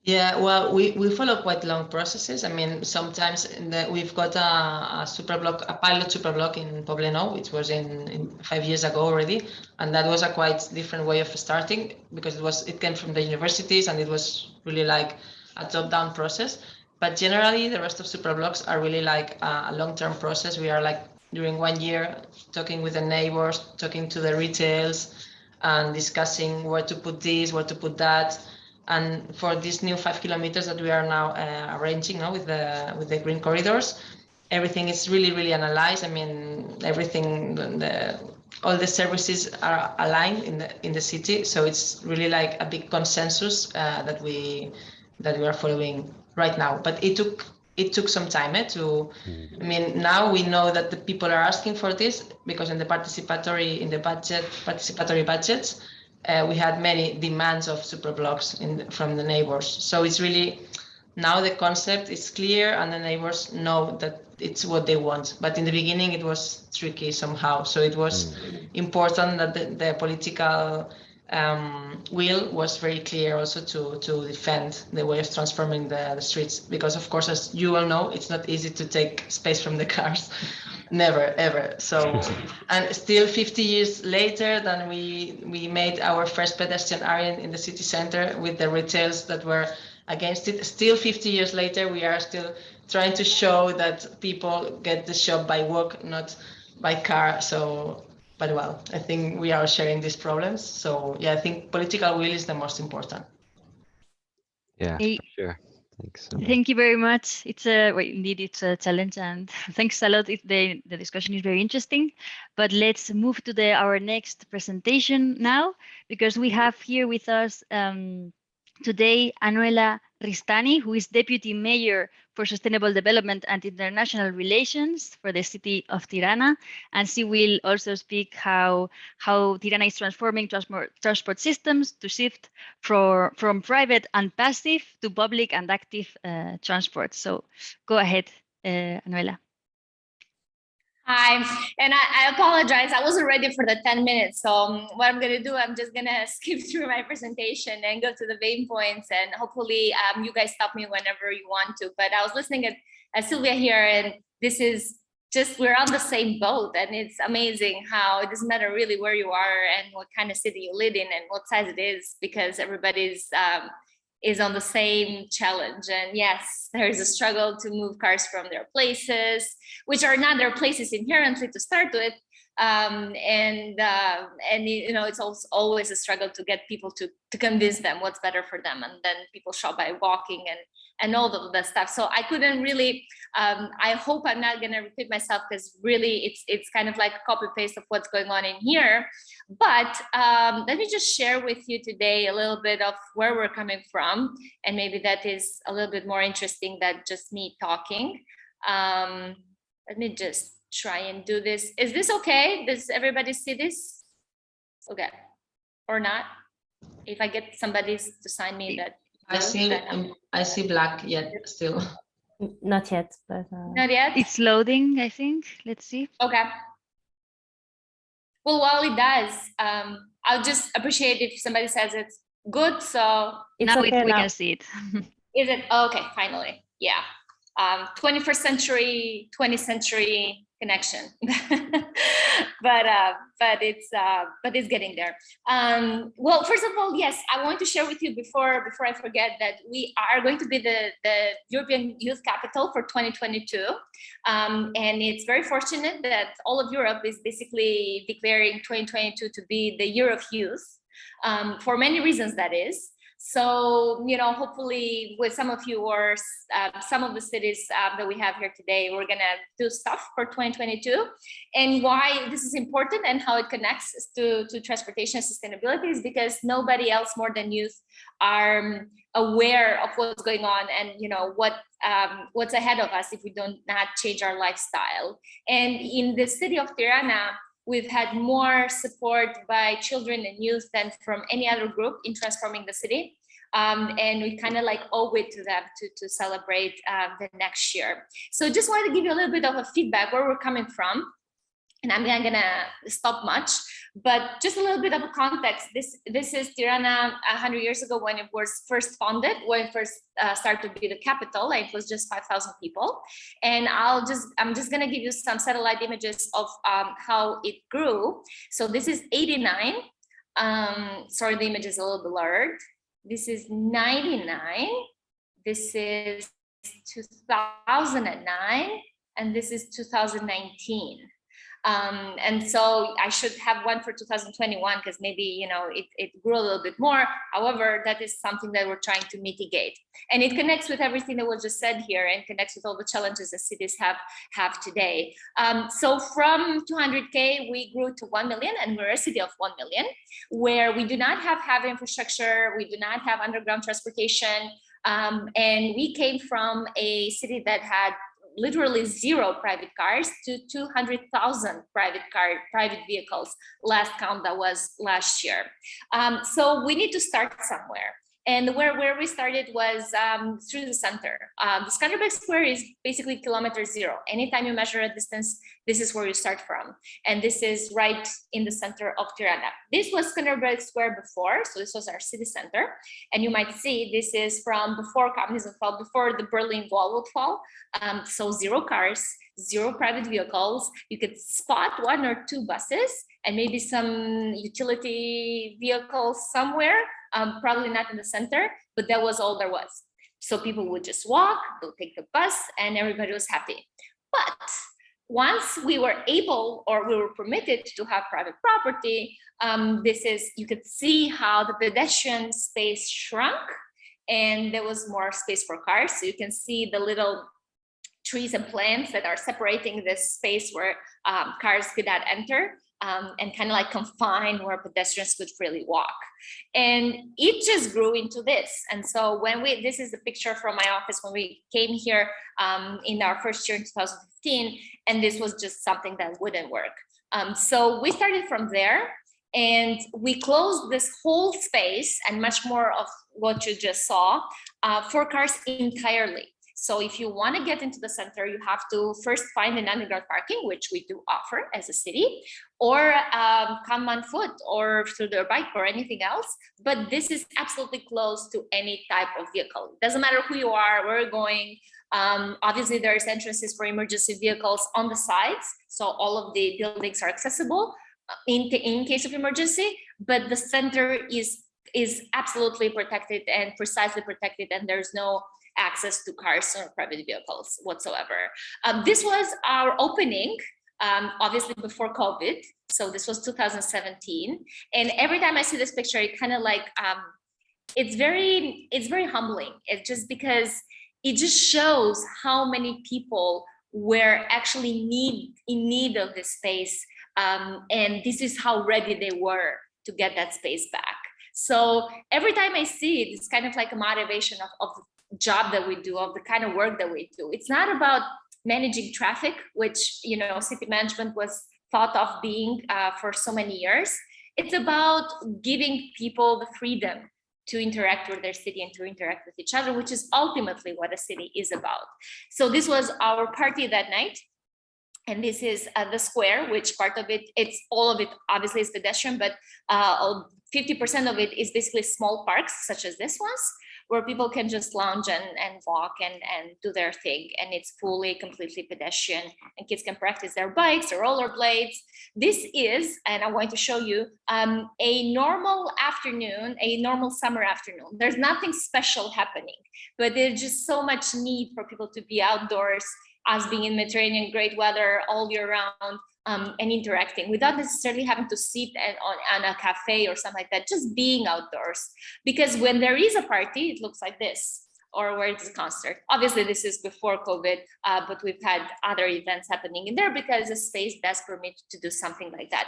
Yeah, well, we follow quite long processes. I mean, sometimes we've got a pilot super block in Poblenou, which was in 5 years ago already, and that was a quite different way of starting, because it came from the universities, and it was really like a top-down process. But generally, the rest of super blocks are really like a long-term process. We are like during 1 year talking with the neighbors, talking to the retails, and discussing where to put this, where to put that. And for these new 5 kilometers that we are now arranging now with the green corridors, everything is really analyzed. I mean, everything, all the services are aligned in the city, so it's really like a big consensus that we are following right now. But it took some time I mean, now we know that the people are asking for this, because in the participatory budgets. We had many demands of super blocks from the neighbors. So it's really, now the concept is clear and the neighbors know that it's what they want. But in the beginning, it was tricky somehow. So it was important that the political will was very clear also to defend the way of transforming the streets, because of course, as you all know, it's not easy to take space from the cars. Never, ever. So, and still 50 years later, then we made our first pedestrian area in the city center with the retails that were against it. Still 50 years later, we are still trying to show that people get the shop by walk, not by car. So, but well, I think we are sharing these problems. So yeah, I think political will is the most important. Yeah, Hey. for sure. Thanks. Thank you very much. It's a indeed it's a challenge, and thanks a lot. The discussion is very interesting. But let's move to our next presentation now, because we have here with us today Anuela Ristani, who is Deputy Mayor for Sustainable Development and International Relations for the city of Tirana, and she will also speak how Tirana is transforming transport systems to shift from private and passive to public and active transport. So go ahead, Anuela. Hi, and I apologize. I wasn't ready for the 10 minutes. So what I'm going to do, I'm just going to skip through my presentation and go to the main points. And hopefully you guys stop me whenever you want to. But I was listening at Sylvia here, and this is just, we're on the same boat. And it's amazing how it doesn't matter really where you are and what kind of city you live in and what size it is, because everybody's is on the same challenge. And yes, there is a struggle to move cars from their places, which are not their places inherently to start with. And you know, it's also always a struggle to get people to convince them what's better for them. And then people shop by walking and all of that stuff. So I couldn't really, I hope I'm not gonna repeat myself, because really it's kind of like a copy paste of what's going on in here. But let me just share with you today a little bit of where we're coming from. And maybe that is a little bit more interesting than just me talking. Let me just try and do this. Is this okay? Does everybody see this? Okay, or not? If I get somebody to sign me that. I see black yet still. Not yet, but Not yet? It's loading, I think. Let's see. Okay. Well, while it does, I'll just appreciate if somebody says it's good. So it's now okay we now. can see it. is it okay? Finally, yeah. 21st century, 20th century connection, but it's getting there. Well, first of all, yes, I want to share with you before I forget that we are going to be the European Youth Capital for 2022, and it's very fortunate that all of Europe is basically declaring 2022 to be the year of youth, for many reasons, that is. So, you know, hopefully with some of you or some of the cities that we have here today, we're going to do stuff for 2022. And why this is important and how it connects to transportation and sustainability is because nobody else more than youth are aware of what's going on and, you know, what's ahead of us if we don't not change our lifestyle. And in the city of Tirana, we've had more support by children and youth than from any other group in transforming the city. And we kind of like owe it to them to celebrate the next year. So just wanted to give you a little bit of a feedback where we're coming from. And I'm not gonna stop much, but just a little bit of a context. This is Tirana 100 years ago when it was first founded, when it first started to be the capital. It was just 5,000 people. And I'm just gonna give you some satellite images of how it grew. So this is 89. Sorry, the image is a little blurred. This is 99. This is 2009, and this is 2019. And so I should have one for 2021 because maybe, you know, it grew a little bit more. However, that is something that we're trying to mitigate. And it connects with everything that was just said here and connects with all the challenges that cities have today. So from 200K, we grew to 1 million, and we're a city of 1 million, where we do not have heavy infrastructure, we do not have underground transportation. And we came from a city that had literally 0 private cars to 200,000 private vehicles. Last count that was last year. So we need to start somewhere. And where we started was through the center. The Skanderbeg Square is basically kilometer zero. Anytime you measure a distance, this is where you start from. And this is right in the center of Tirana. This was Skanderbeg Square before, so this was our city center. And you might see this is from before communism fell, before the Berlin Wall would fall. So 0 cars, 0 private vehicles. You could spot 1 or 2 buses and maybe some utility vehicles somewhere. Probably not in the center, but that was all there was. So people would just walk, they'll take the bus, and everybody was happy. But once we were able, or we were permitted to have private property, you could see how the pedestrian space shrunk, and there was more space for cars. So you can see the little trees and plants that are separating this space where cars could not enter. And kind of like confined where pedestrians could freely walk. And it just grew into this. And so this is the picture from my office when we came here in our first year in 2015, and this was just something that wouldn't work. So we started from there, and we closed this whole space and much more of what you just saw for cars entirely. So if you want to get into the center, you have to first find an underground parking, which we do offer as a city, or come on foot or through their bike or anything else. But this is absolutely closed to any type of vehicle. It doesn't matter who you are, where you're going. Obviously, there's entrances for emergency vehicles on the sides. So all of the buildings are accessible in case of emergency, but the center is absolutely protected and precisely protected, and there's no access to cars or private vehicles whatsoever. This was our opening, obviously before COVID. So this was 2017. And every time I see this picture, it kind of like, it's very humbling. It's just because it just shows how many people were actually in need of this space. And this is how ready they were to get that space back. So every time I see it, it's kind of like a motivation of the job that we do, of the kind of work that we do. It's not about managing traffic, which, city management was thought of being for so many years. It's about giving people the freedom to interact with their city and to interact with each other, which is ultimately what a city is about. So this was our party that night. And this is the square, which part of it, all of it obviously is pedestrian, but 50% of it is basically small parks, such as this one's, where people can just lounge and walk and do their thing. And it's fully, completely pedestrian, and kids can practice their bikes or rollerblades. This is, and I'm going to show you, a normal afternoon, a normal summer afternoon. There's nothing special happening, but there's just so much need for people to be outdoors, us being in Mediterranean, great weather all year round, and interacting without necessarily having to sit on a cafe or something like that, just being outdoors. Because when there is a party, it looks like this, or where it's a concert. Obviously, this is before COVID, but we've had other events happening in there because the space does permit to do something like that.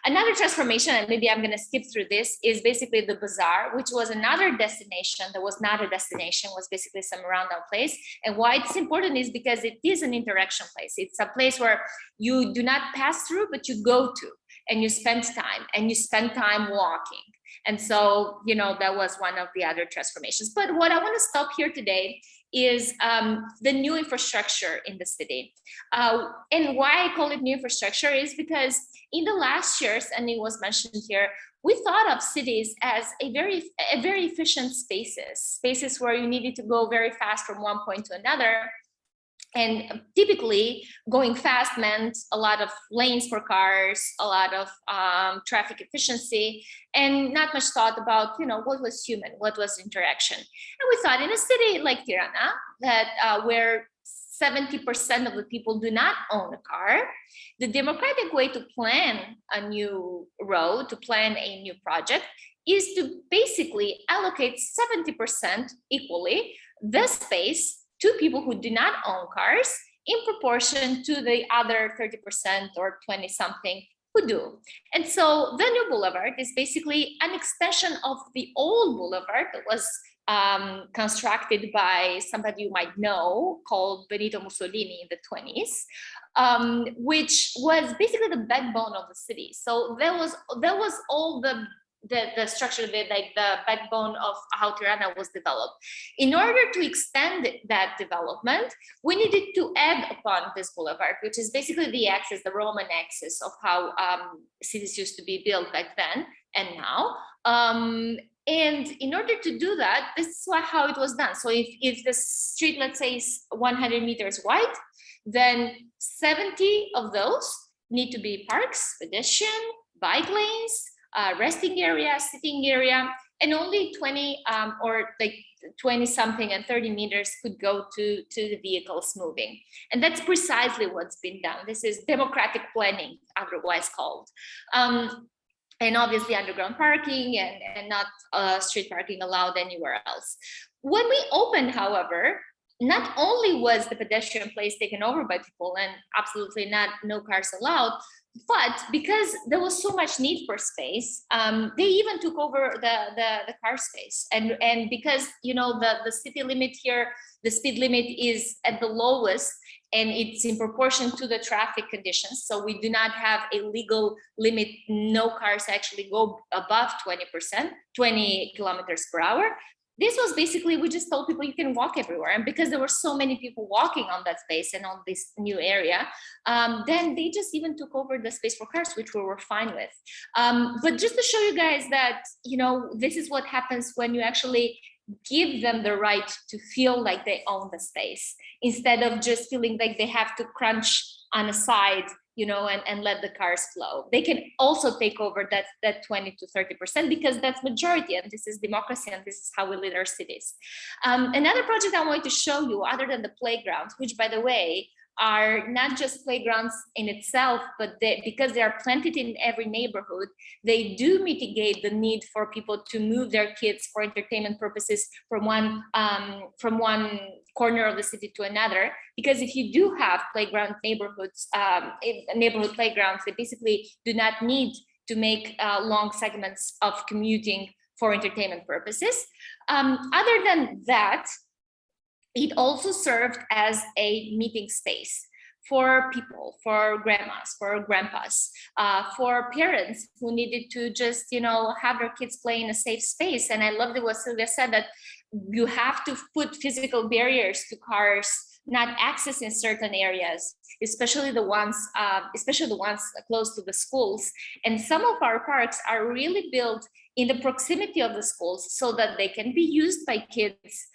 Another transformation, and maybe I'm going to skip through this, is basically the bazaar, which was another destination that was not a destination, was basically some rundown place. And why it's important is because it is an interaction place. It's a place where you do not pass through, but you go to, and you spend time walking. And so, that was one of the other transformations. But what I want to stop here today is the new infrastructure in the city. And why I call it new infrastructure is because in the last years, and it was mentioned here, we thought of cities as a very efficient spaces where you needed to go very fast from one point to another. And typically going fast meant a lot of lanes for cars, a lot of traffic efficiency, and not much thought about, what was human, what was interaction. And we thought in a city like Tirana, that where 70% of the people do not own a car, the democratic way to plan a new road, to plan a new project, is to basically allocate 70% equally the space to people who do not own cars in proportion to the other 30% or 20 something who do. And so the new boulevard is basically an extension of the old boulevard that was constructed by somebody you might know called Benito Mussolini in the 20s, which was basically the backbone of the city. So there was all the the structure, the backbone of how Tirana was developed. In order to extend that development, we needed to add upon this boulevard, which is basically the axis, the Roman axis of how cities used to be built back then and now. And in order to do that, this is how it was done. So if the street, let's say, is 100 meters wide, then 70 of those need to be parks, pedestrian, bike lanes, resting area, sitting area, and only 20 or like 20 something and 30 meters could go to the vehicles moving. And that's precisely what's been done. This is democratic planning, otherwise called. And obviously underground parking and not street parking allowed anywhere else. When we opened, however, not only was the pedestrian place taken over by people and absolutely no cars allowed, but because there was so much need for space, they even took over the car space. And because, you know, the city limit here, the speed limit is at the lowest, and it's in proportion to the traffic conditions. So we do not have a legal limit. No cars actually go above 20%, 20 kilometers per hour. This was basically, we just told people you can walk everywhere. And because there were so many people walking on that space and on this new area, then they just even took over the space for cars, which we were fine with. But just to show you guys that, you know, this is what happens when you actually give them the right to feel like they own the space, instead of just feeling like they have to crunch on a side, you know, and let the cars flow. They can also take over that 20 to 30% because that's majority, and this is democracy, and this is how we lead our cities. Another project I wanted to show you, other than the playgrounds, which by the way, are not just playgrounds in itself, but because they are planted in every neighborhood, they do mitigate the need for people to move their kids for entertainment purposes from one corner of the city to another. Because if you do have playground neighborhoods, neighborhood playgrounds, they basically do not need to make long segments of commuting for entertainment purposes. Other than that, it also served as a meeting space for people, for grandmas, for grandpas, for parents who needed to just, you know, have their kids play in a safe space. And I loved what Sylvia said, that you have to put physical barriers to cars not accessing certain areas, especially the ones close to the schools. And some of our parks are really built in the proximity of the schools so that they can be used by kids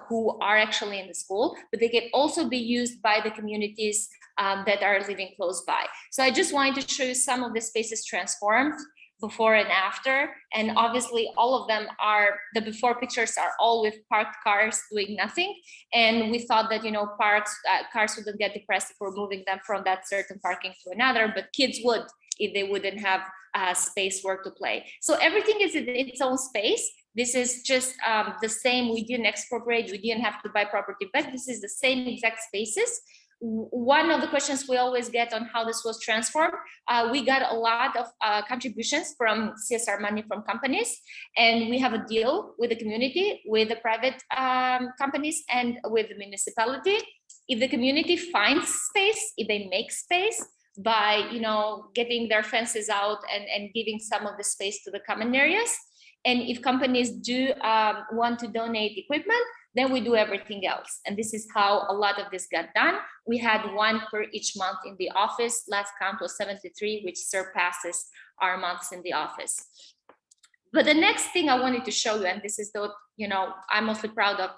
who are actually in the school, but they can also be used by the communities that are living close by. So I just wanted to show you some of the spaces transformed before and after. And obviously all of them are, the before pictures are all with parked cars doing nothing. And we thought that, you know, cars wouldn't get depressed if we're moving them from that certain parking to another, but kids would if they wouldn't have space where to play. So everything is in its own space. This is just the same. We didn't expropriate, we didn't have to buy property back. This is the same exact spaces. One of the questions we always get on how this was transformed, we got a lot of contributions from CSR money from companies, and we have a deal with the community, with the private companies, and with the municipality. If the community finds space, if they make space by, you know, getting their fences out and giving some of the space to the common areas, and if companies do want to donate equipment, then we do everything else. And this is how a lot of this got done. We had one per each month in the office. Last count was 73, which surpasses our months in the office. But the next thing I wanted to show you, and this is the, you know, I'm mostly proud of,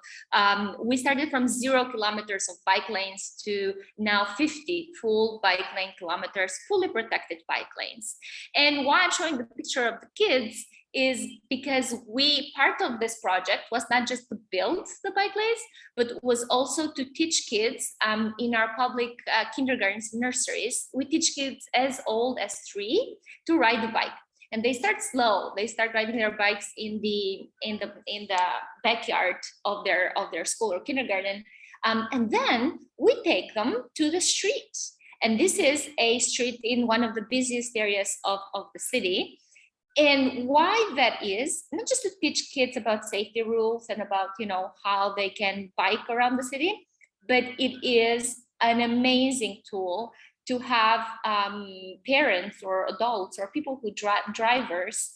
we started from 0 kilometers of bike lanes to now 50 full bike lane kilometers, fully protected bike lanes. And why I'm showing the picture of the kids is because part of this project was not just to build the bike lanes, but was also to teach kids in our public kindergartens and nurseries. We teach kids as old as 3 to ride the bike. And they start slow. They start riding their bikes in the backyard of their school or kindergarten. And then we take them to the streets. And this is a street in one of the busiest areas of the city. And why that is, not just to teach kids about safety rules and about, you know, how they can bike around the city, but it is an amazing tool to have parents or adults or people who drivers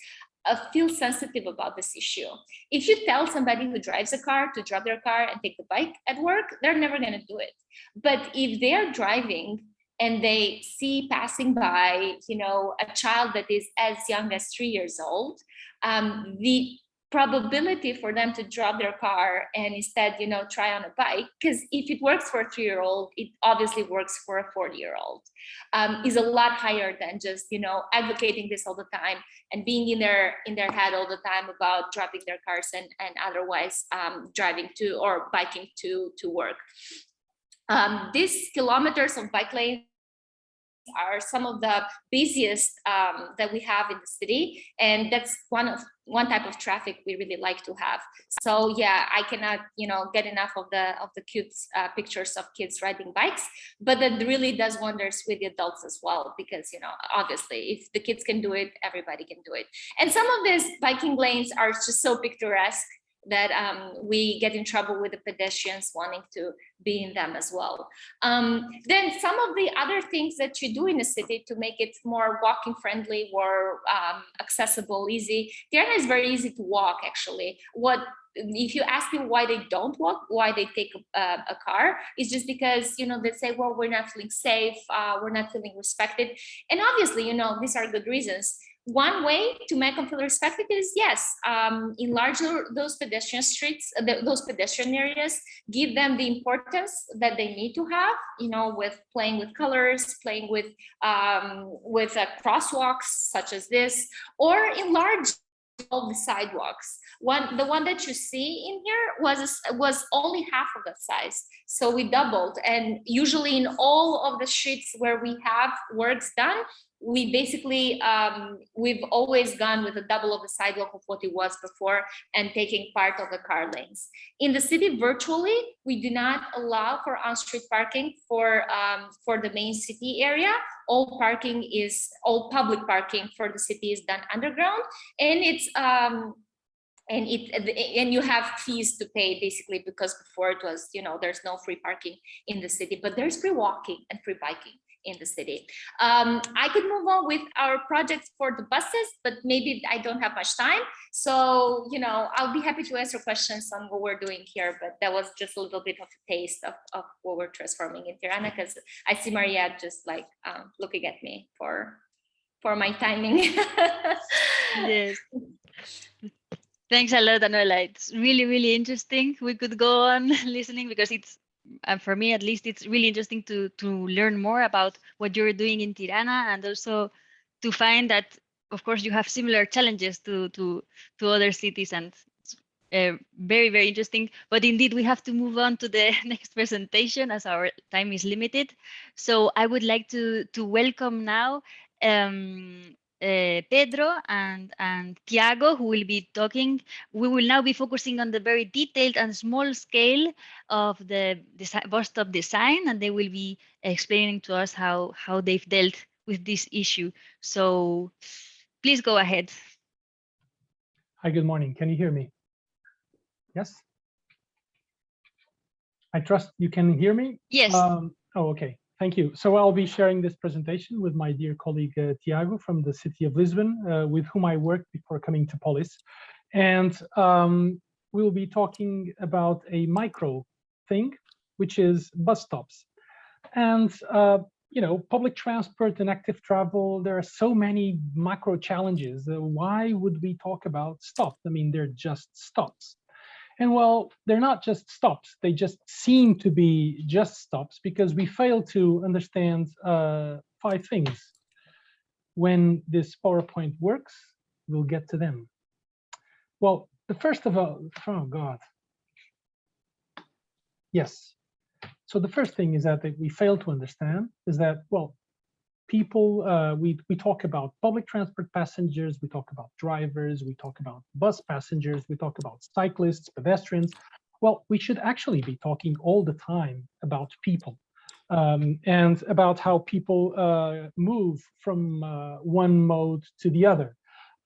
feel sensitive about this issue. If you tell somebody who drives a car to drop their car and take the bike at work, they're never going to do it. But if they're driving and they see passing by, a child that is as young as 3 years old, the probability for them to drop their car and instead, try on a bike, because if it works for a 3-year-old, it obviously works for a 40-year-old, is a lot higher than just, advocating this all the time and being in their head all the time about dropping their cars and otherwise driving to or biking to work. These kilometers of bike lanes are some of the busiest that we have in the city, and that's one type of traffic we really like to have. So yeah, I cannot get enough of the cute pictures of kids riding bikes, but that really does wonders with the adults as well, because obviously if the kids can do it, everybody can do it. And some of these biking lanes are just so picturesque that we get in trouble with the pedestrians wanting to be in them as well. Then some of the other things that you do in the city to make it more walking friendly, more accessible, easy. Tirana is very easy to walk, actually. If you ask people why they don't walk, why they take a car, it's just because, they say, well, we're not feeling safe, we're not feeling respected. And obviously, these are good reasons. One way to make them feel respected is, yes, enlarge those pedestrian streets, those pedestrian areas, give them the importance that they need to have, with playing with colors, playing with crosswalks such as this, or enlarge all the sidewalks. The one that you see in here was only half of that size, so we doubled. And usually in all of the streets where we have works done, we basically we've always gone with a double of the sidewalk of what it was before and taking part of the car lanes. In the city, virtually, we do not allow for on-street parking for the main city area. All public parking for the city is done underground, and it's and you have fees to pay, basically, because before it was, there's no free parking in the city, but there's free walking and free biking in the city. I could move on with our projects for the buses, but maybe I don't have much time. So, I'll be happy to answer questions on what we're doing here, but that was just a little bit of a taste of what we're transforming in Tirana, because I see Maria just like looking at me for my timing. Yes. Thanks a lot, Anuela. It's really, really interesting. We could go on listening because it's, for me at least, it's really interesting to learn more about what you're doing in Tirana, and also to find that, of course, you have similar challenges to other cities, and it's very, very interesting. But indeed, we have to move on to the next presentation as our time is limited. So I would like to welcome now Pedro and Tiago, who will be talking. We will now be focusing on the very detailed and small scale of the bus stop design, and they will be explaining to us how they've dealt with this issue. So please go ahead. Hi, good morning. Can you hear me? Yes? I trust you can hear me? Yes. Okay. Thank you. So I'll be sharing this presentation with my dear colleague Tiago from the city of Lisbon, with whom I worked before coming to POLIS. And we'll be talking about a micro thing, which is bus stops. And, public transport and active travel, there are so many macro challenges. Why would we talk about stops? I mean, they're just stops. And well, they're not just stops, they just seem to be just stops because we fail to understand 5 things. When this PowerPoint works, we'll get to them. Well, the first of all, oh God. Yes. So the first thing is that we fail to understand is that, well, people, we talk about public transport passengers, we talk about drivers, we talk about bus passengers, we talk about cyclists, pedestrians. Well, we should actually be talking all the time about people and about how people move from one mode to the other.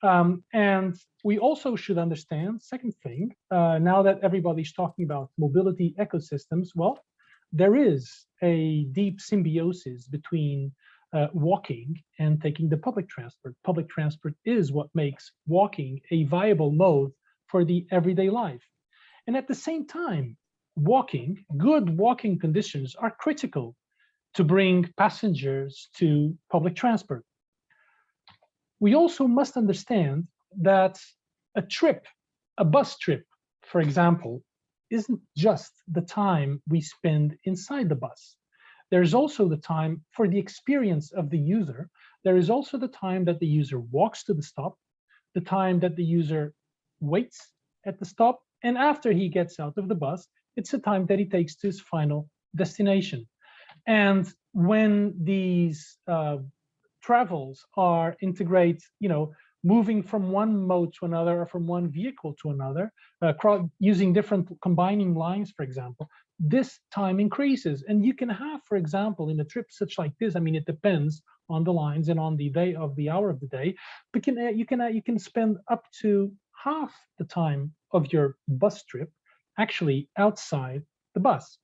And we also should understand, second thing, now that everybody's talking about mobility ecosystems, well, there is a deep symbiosis between walking and taking the public transport. Public transport is what makes walking a viable mode for the everyday life. And at the same time, good walking conditions are critical to bring passengers to public transport. We also must understand that a bus trip, for example, isn't just the time we spend inside the bus. There's also the time for the experience of the user. There is also the time that the user walks to the stop, the time that the user waits at the stop, and after he gets out of the bus, it's the time that he takes to his final destination. And when these travels are integrate, moving from one mode to another or from one vehicle to another, using different combining lines, for example, this time increases. And you can have, for example, in a trip such like this, I mean, it depends on the lines and on the day of the hour of the day, but you can spend up to half the time of your bus trip actually outside the bus.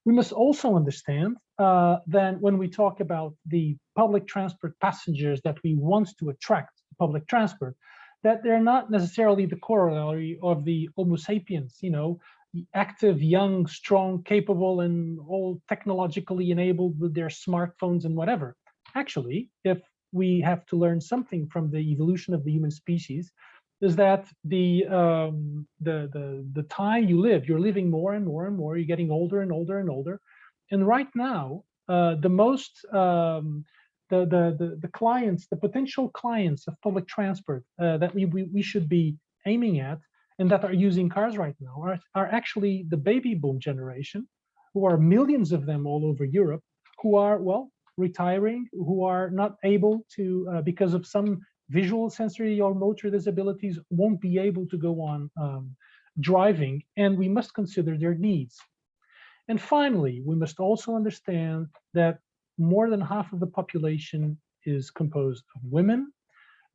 We must also understand that when we talk about the public transport passengers that we want to attract to public transport, that they're not necessarily the corollary of the Homo sapiens, the active, young, strong, capable, and all technologically enabled with their smartphones and whatever. Actually, if we have to learn something from the evolution of the human species, is that the time you live, you're living more and more and more, you're getting older and older and older. And right now, the clients, the potential clients of public transport that we should be aiming at and that are using cars right now are actually the baby boom generation, who are millions of them all over Europe, who are, well, retiring, who are not able to, because of some visual, sensory, or motor disabilities, won't be able to go on driving, and we must consider their needs. And finally, we must also understand that more than half of the population is composed of women,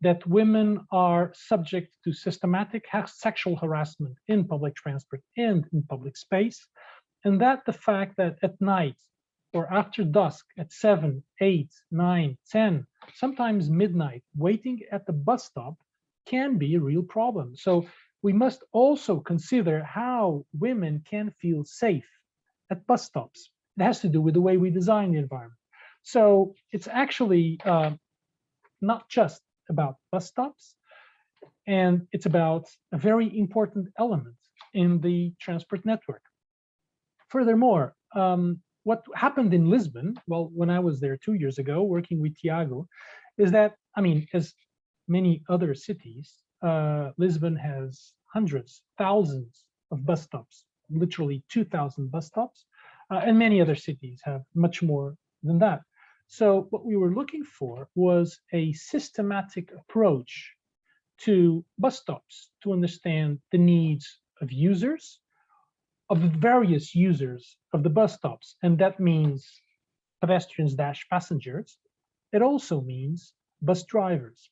that women are subject to systematic sexual harassment in public transport and in public space, and that the fact that at night or after dusk at 7, 8, 9, 10, sometimes midnight, waiting at the bus stop can be a real problem. So we must also consider how women can feel safe at bus stops. It has to do with the way we design the environment. So it's actually not just about bus stops, and it's about a very important element in the transport network. Furthermore, what happened in Lisbon, well, when I was there 2 years ago working with Tiago, is that, I mean, as many other cities, Lisbon has hundreds, thousands of bus stops, literally 2,000 bus stops, and many other cities have much more than that. So what we were looking for was a systematic approach to bus stops to understand the needs of users, of the various users of the bus stops. And that means pedestrians / passengers. It also means bus drivers.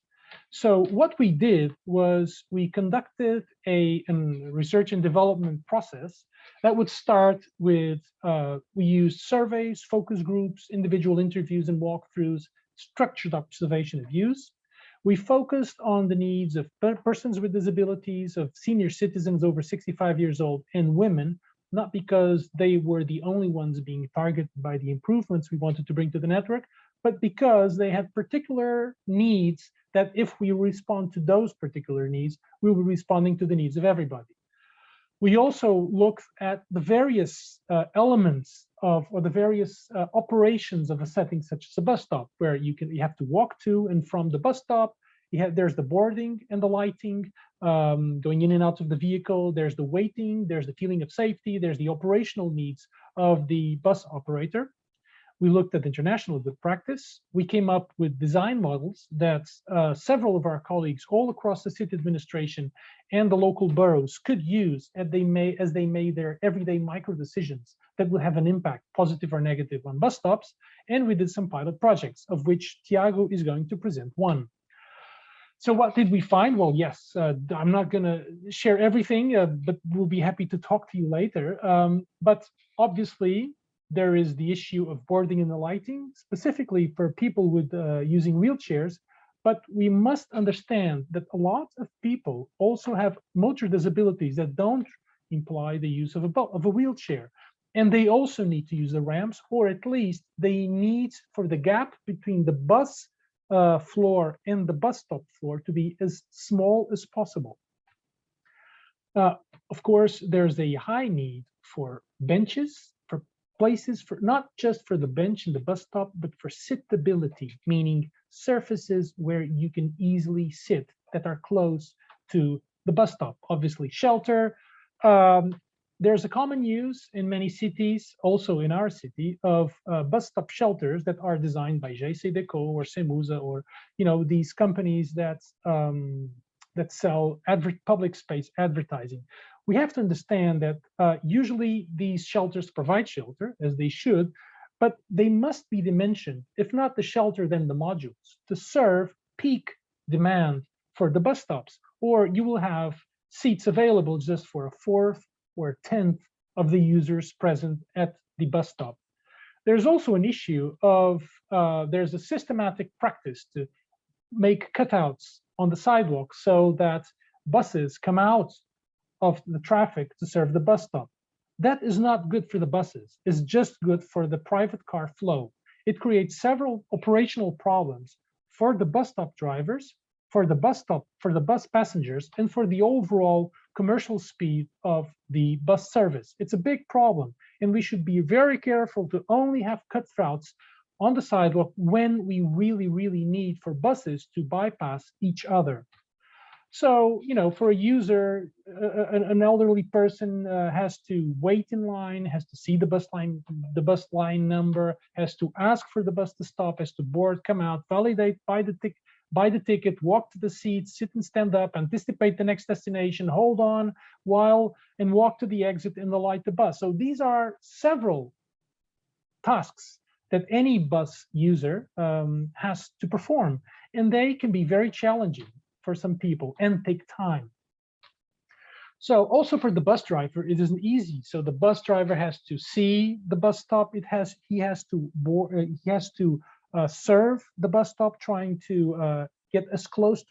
So what we did was we conducted a research and development process that would start with, we used surveys, focus groups, individual interviews and walkthroughs, structured observation of use. We focused on the needs of persons with disabilities, of senior citizens over 65 years old, and women, not because they were the only ones being targeted by the improvements we wanted to bring to the network, but because they had particular needs that if we respond to those particular needs, we will be responding to the needs of everybody. We also looked at the various elements of, or the various operations of a setting such as a bus stop, where you have to walk to and from the bus stop. There's the boarding and the lighting, going in and out of the vehicle. There's the waiting, there's the feeling of safety, there's the operational needs of the bus operator. We looked at international good practice. We came up with design models that several of our colleagues all across the city administration and the local boroughs could use as they made their everyday micro decisions that would have an impact, positive or negative, on bus stops. And we did some pilot projects, of which Tiago is going to present one. So what did we find? Well, yes, I'm not going to share everything, but we'll be happy to talk to you later. But obviously, there is the issue of boarding and alighting, specifically for people with using wheelchairs. But we must understand that a lot of people also have motor disabilities that don't imply the use of a wheelchair. And they also need to use the ramps, or at least they need for the gap between the bus floor and the bus stop floor to be as small as possible. Of course, there's a high need for benches, for places, for not just for the bench and the bus stop, but for sittability, meaning surfaces where you can easily sit that are close to the bus stop. Obviously, shelter. There's a common use in many cities, also in our city, of bus stop shelters that are designed by JC Deco or Semusa, or these companies that that sell public space advertising. We have to understand that usually these shelters provide shelter, as they should, but they must be dimensioned, if not the shelter, then the modules, to serve peak demand for the bus stops, or you will have seats available just for a fourth or a tenth of the users present at the bus stop. There's also an issue of, there's a systematic practice to make cutouts on the sidewalk so that buses come out of the traffic to serve the bus stop. That is not good for the buses. It's just good for the private car flow. It creates several operational problems for the bus stop drivers, for the bus passengers, and for the overall commercial speed of the bus service. It's a big problem, and we should be very careful to only have cut routes on the sidewalk when we really, really need for buses to bypass each other. So, for a user, an elderly person has to wait in line, has to see the bus line number, has to ask for the bus to stop, has to board, come out, validate, buy the ticket, walk to the seat, sit and stand up, anticipate the next destination, hold on and walk to the exit and alight the bus. So these are several tasks that any bus user has to perform, and they can be very challenging for some people and take time. So also for the bus driver, it isn't easy. So the bus driver has to see the bus stop. He has to serve the bus stop, trying to get as close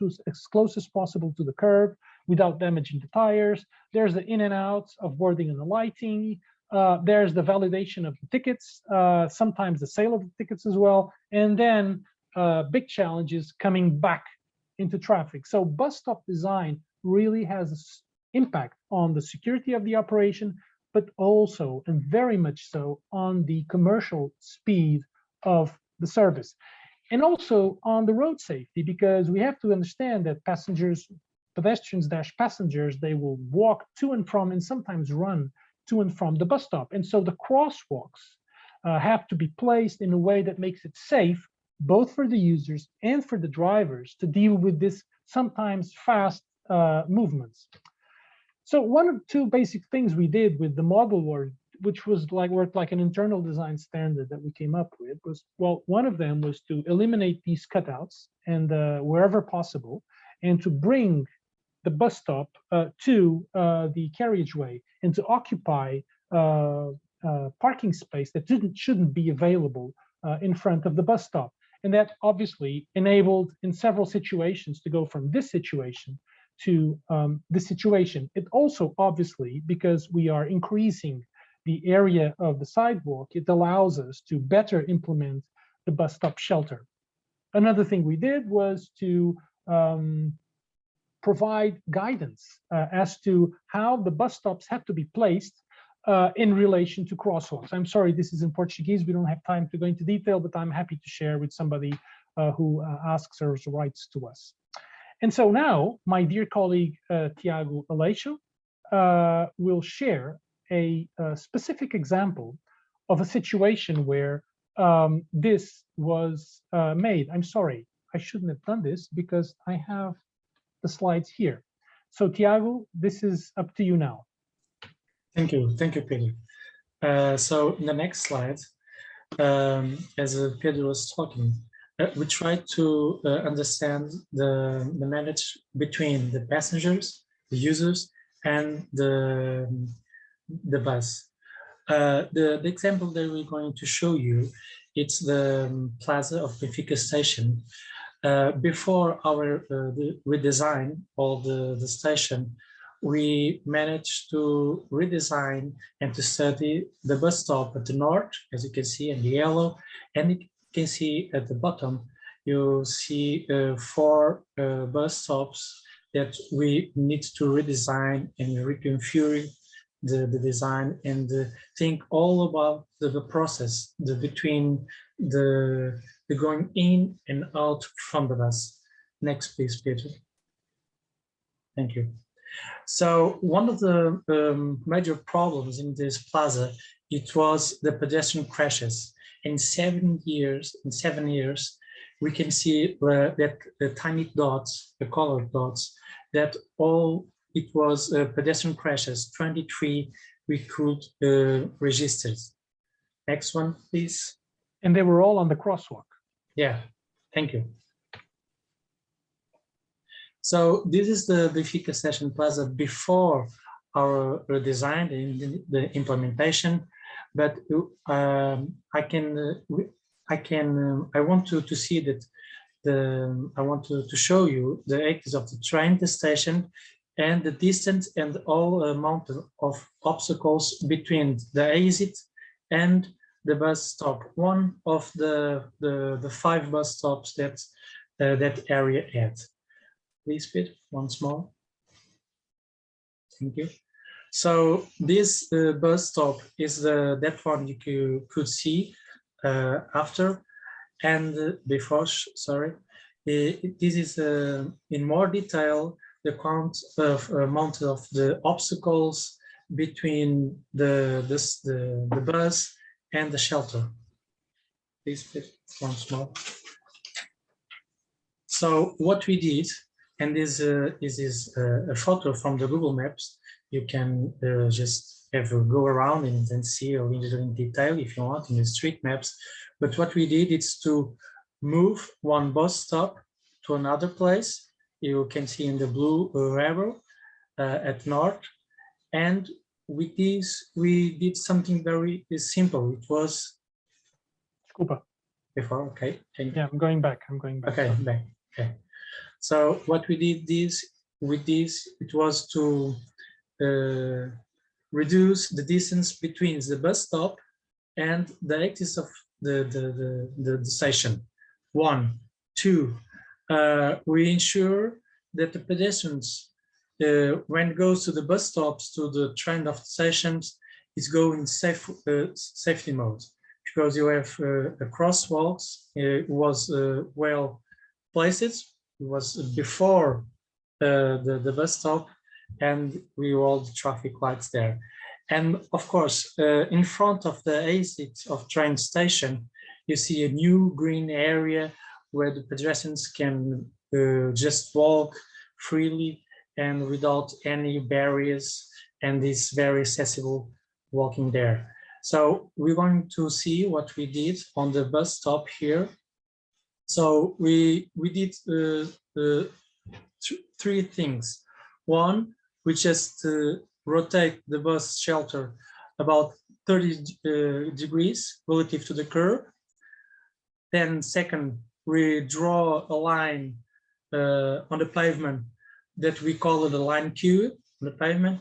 as possible to the curb without damaging the tires. There's the in and out of boarding and alighting. There's the validation of the tickets, sometimes the sale of the tickets as well, and then big challenges coming back into traffic. So bus stop design really has an impact on the security of the operation, but also, and very much so, on the commercial speed of the service. And also on the road safety, because we have to understand that pedestrians-passengers, they will walk to and from and sometimes run to and from the bus stop. And so the crosswalks have to be placed in a way that makes it safe, both for the users and for the drivers, to deal with this sometimes fast movements. So one of two basic things we did with the model work, which was worked like an internal design standard that we came up with, was, well, one of them was to eliminate these cutouts and wherever possible, and to bring the bus stop to the carriageway and to occupy parking space that shouldn't be available in front of the bus stop. And that obviously enabled in several situations to go from this situation to this situation. It also obviously, because we are increasing the area of the sidewalk, it allows us to better implement the bus stop shelter. Another thing we did was to provide guidance as to how the bus stops have to be placed in relation to crosswalks. I'm sorry, this is in Portuguese. We don't have time to go into detail, but I'm happy to share with somebody who asks or writes to us. And so now, my dear colleague, Tiago Aleixo, will share a specific example of a situation where this was made. I'm sorry, I shouldn't have done this because I have the slides here. So Tiago, this is up to you now. Thank you, Pedro. So in the next slide, as Pedro was talking, we try to understand the manage between the passengers, the users, and the bus. The example that we're going to show you, it's the plaza of Benfica station. Before our the redesign of the station, we managed to redesign and to study the bus stop at the north, as you can see in the yellow, and you can see at the bottom, you see 4 bus stops that we need to redesign and reconfigure the design and think all about the process between the going in and out from the bus. Next, please, Peter. Thank you. So one of the major problems in this plaza, it was the pedestrian crashes. In 7 years, we can see that the tiny dots, the colored dots, that all it was pedestrian crashes, 23 we could register. Next one, please. And they were all on the crosswalk. Yeah, thank you. So this is the Benfica Station Plaza before our design and the implementation, but I want to see that I want to show you the axis of the train, the station, and the distance and all amount of obstacles between the exit and the bus stop. One of the 5 bus stops that that area had. Please, Pete, once more. Thank you. So this bus stop is that one you could see after and before. Sorry, this is in more detail the count of amount of the obstacles between the bus and the shelter. Please, Pete, once more. So what we did. And this is a photo from the Google Maps. You can just have a go around and see a little in detail if you want in the street maps. But what we did is to move one bus stop to another place. You can see in the blue arrow at north. And with this, we did something very simple. It was Scuba. Before, okay. Yeah, I'm going back. Okay, back. Okay. So what we did with this, it was to reduce the distance between the bus stop and the axis of the station. 1, 2, we ensure that the pedestrians, when it goes to the bus stops, to the train of the stations, is going safety mode, because you have a crosswalks. It was well placed. It was before the bus stop, and we all the traffic lights there. And of course, in front of the exit of train station, you see a new green area where the pedestrians can just walk freely and without any barriers, and is very accessible walking there. So we're going to see what we did on the bus stop here. So we did 3 things. 1, we just rotate the bus shelter about 30 degrees relative to the curb. Then second, we draw a line on the pavement that we call it a line Q on the pavement.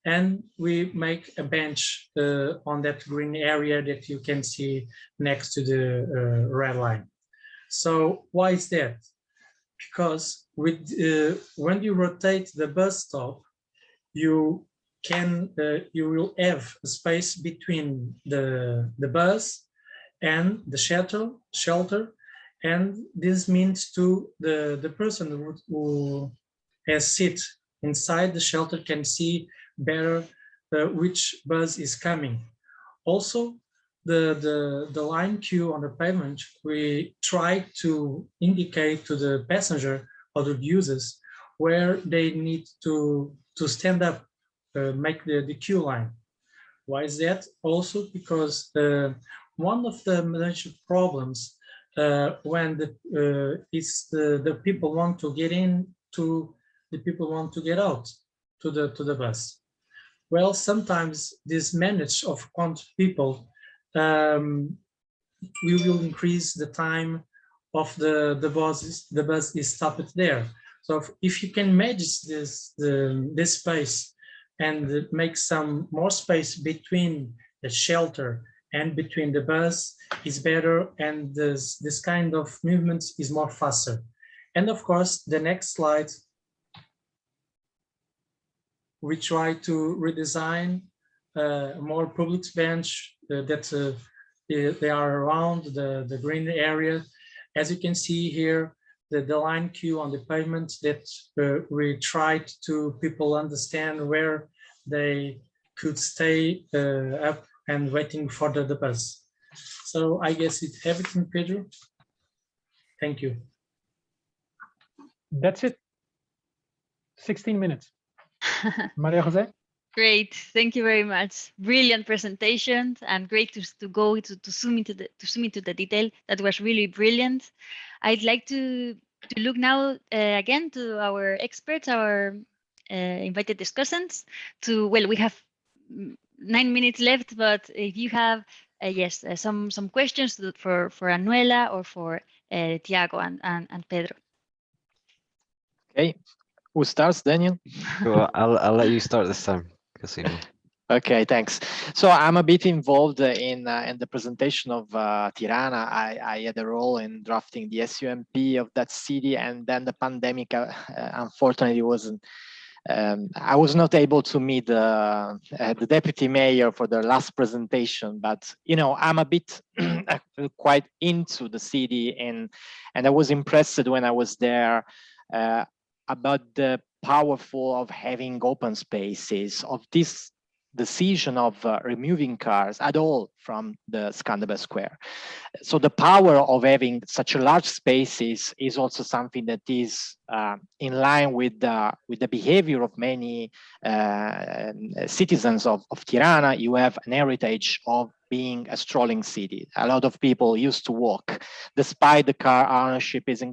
And we make a bench on that green area that you can see next to the red line. So why is that? Because with when you rotate the bus stop, you will have a space between the bus and the shelter, and this means to the person who has sit inside the shelter can see better which bus is coming. Also, the line Q on the pavement, we try to indicate to the passenger or the users where they need to stand up, make the queue line. Why is that? Also because one of the major problems when the people want to get in, to the people want to get out to the bus. well, sometimes this manage of count people, we will increase the time of the bus is stopped there. So if you can manage this space and make some more space between the shelter and between the bus is better, and this kind of movement is more faster. And of course, the next slide, we try to redesign more public bench that they are around the green area. As you can see here, the line queue on the pavement that we tried to people understand where they could stay up and waiting for the bus. So I guess it's everything, Pedro. Thank you. That's it. 16 minutes. Maria Jose? Great, thank you very much. Brilliant presentation, and great to go to zoom into the detail. That was really brilliant. I'd like to look now again to our experts, our invited discussants. Well, we have 9 minutes left, but if you have yes some questions for Anuela or for Tiago and Pedro. Okay, who starts, Daniel? Well, I'll let you start this time, Casino. Okay, thanks. So I'm a bit involved in the presentation of Tirana. I had a role in drafting the SUMP of that city, and then the pandemic unfortunately wasn't. I was not able to meet the deputy mayor for the last presentation, but you know, I'm a bit quite into the city, and I was impressed when I was there about the powerful of having open spaces, of this decision of removing cars at all from the Skanderbeg Square. So the power of having such a large spaces is also something that is in line with the behavior of many citizens of Tirana. You have an heritage of being a strolling city. A lot of people used to walk, despite the car ownership has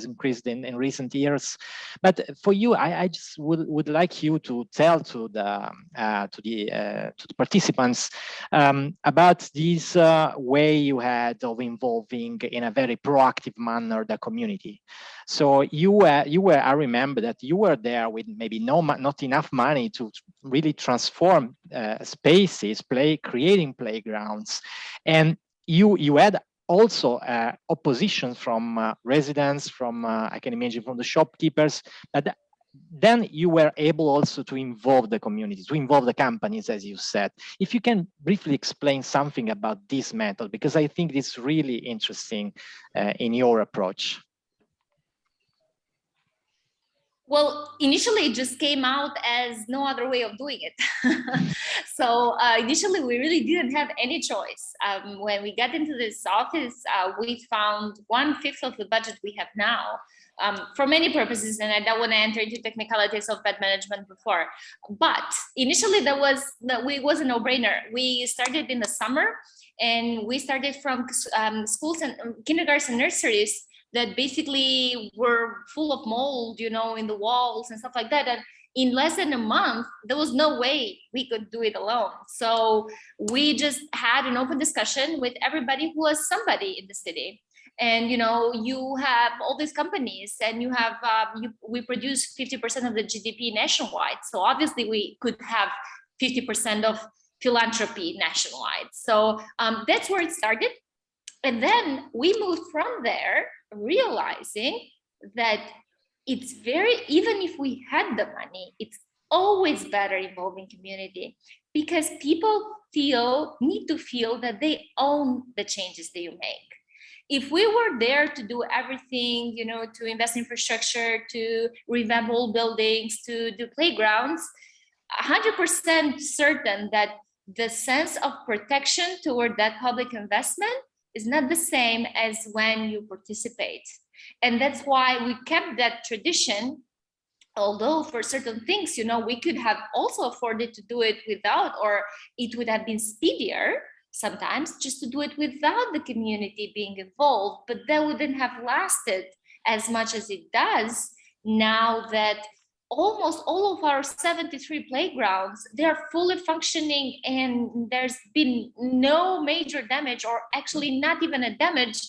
increased in recent years. But for you, I just would like you to tell to the participants about this way you had of involving in a very proactive manner the community. So you were. I remember that you were there with maybe not enough money to really transform spaces, creating playgrounds, and you had also opposition from residents, from I can imagine from the shopkeepers, but then you were able also to involve the community, to involve the companies, as you said. If you can briefly explain something about this method, because I think it's really interesting in your approach. Well, initially it just came out as no other way of doing it. So initially we really didn't have any choice. When we got into this office, we found 1/5 of the budget we have now for many purposes, and I don't want to enter into technicalities of bad management before. But initially it was a no-brainer. We started in the summer, and we started from schools and kindergartens and nurseries that basically were full of mold, you know, in the walls and stuff like that. And in less than a month, there was no way we could do it alone. So we just had an open discussion with everybody who was somebody in the city. And, you know, you have all these companies, and you have, we produce 50% of the GDP nationwide. So obviously we could have 50% of philanthropy nationwide. So that's where it started. And then we moved from there, realizing that it's even if we had the money, it's always better involving community, because people need to feel that they own the changes that you make. If we were there to do everything, you know, to invest in infrastructure, to revamp old buildings, to do playgrounds, 100% certain that the sense of protection toward that public investment is not the same as when you participate. And that's why we kept that tradition, although for certain things, you know, we could have also afforded to do it without, or it would have been speedier sometimes just to do it without the community being involved, but that wouldn't have lasted as much as it does now that almost all of our 73 playgrounds, they are fully functioning, and there's been no major damage, or actually not even a damage.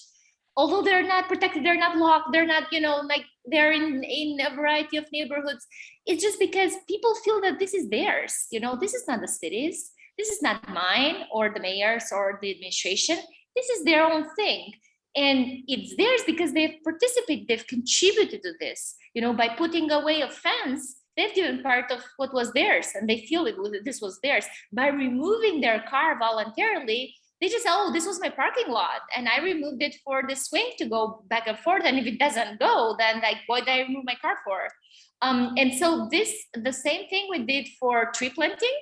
Although they're not protected, they're not locked, they're not, like they're in a variety of neighborhoods. It's just because people feel that this is theirs. This is not the city's, this is not mine or the mayor's or the administration. This is their own thing. And it's theirs because they've participated, they've contributed to this. By putting away a fence, they've given part of what was theirs, and they feel this was theirs. By removing their car voluntarily, they just say, oh, this was my parking lot, and I removed it for the swing to go back and forth. And if it doesn't go, then what did I remove my car for? And so the same thing we did for tree planting,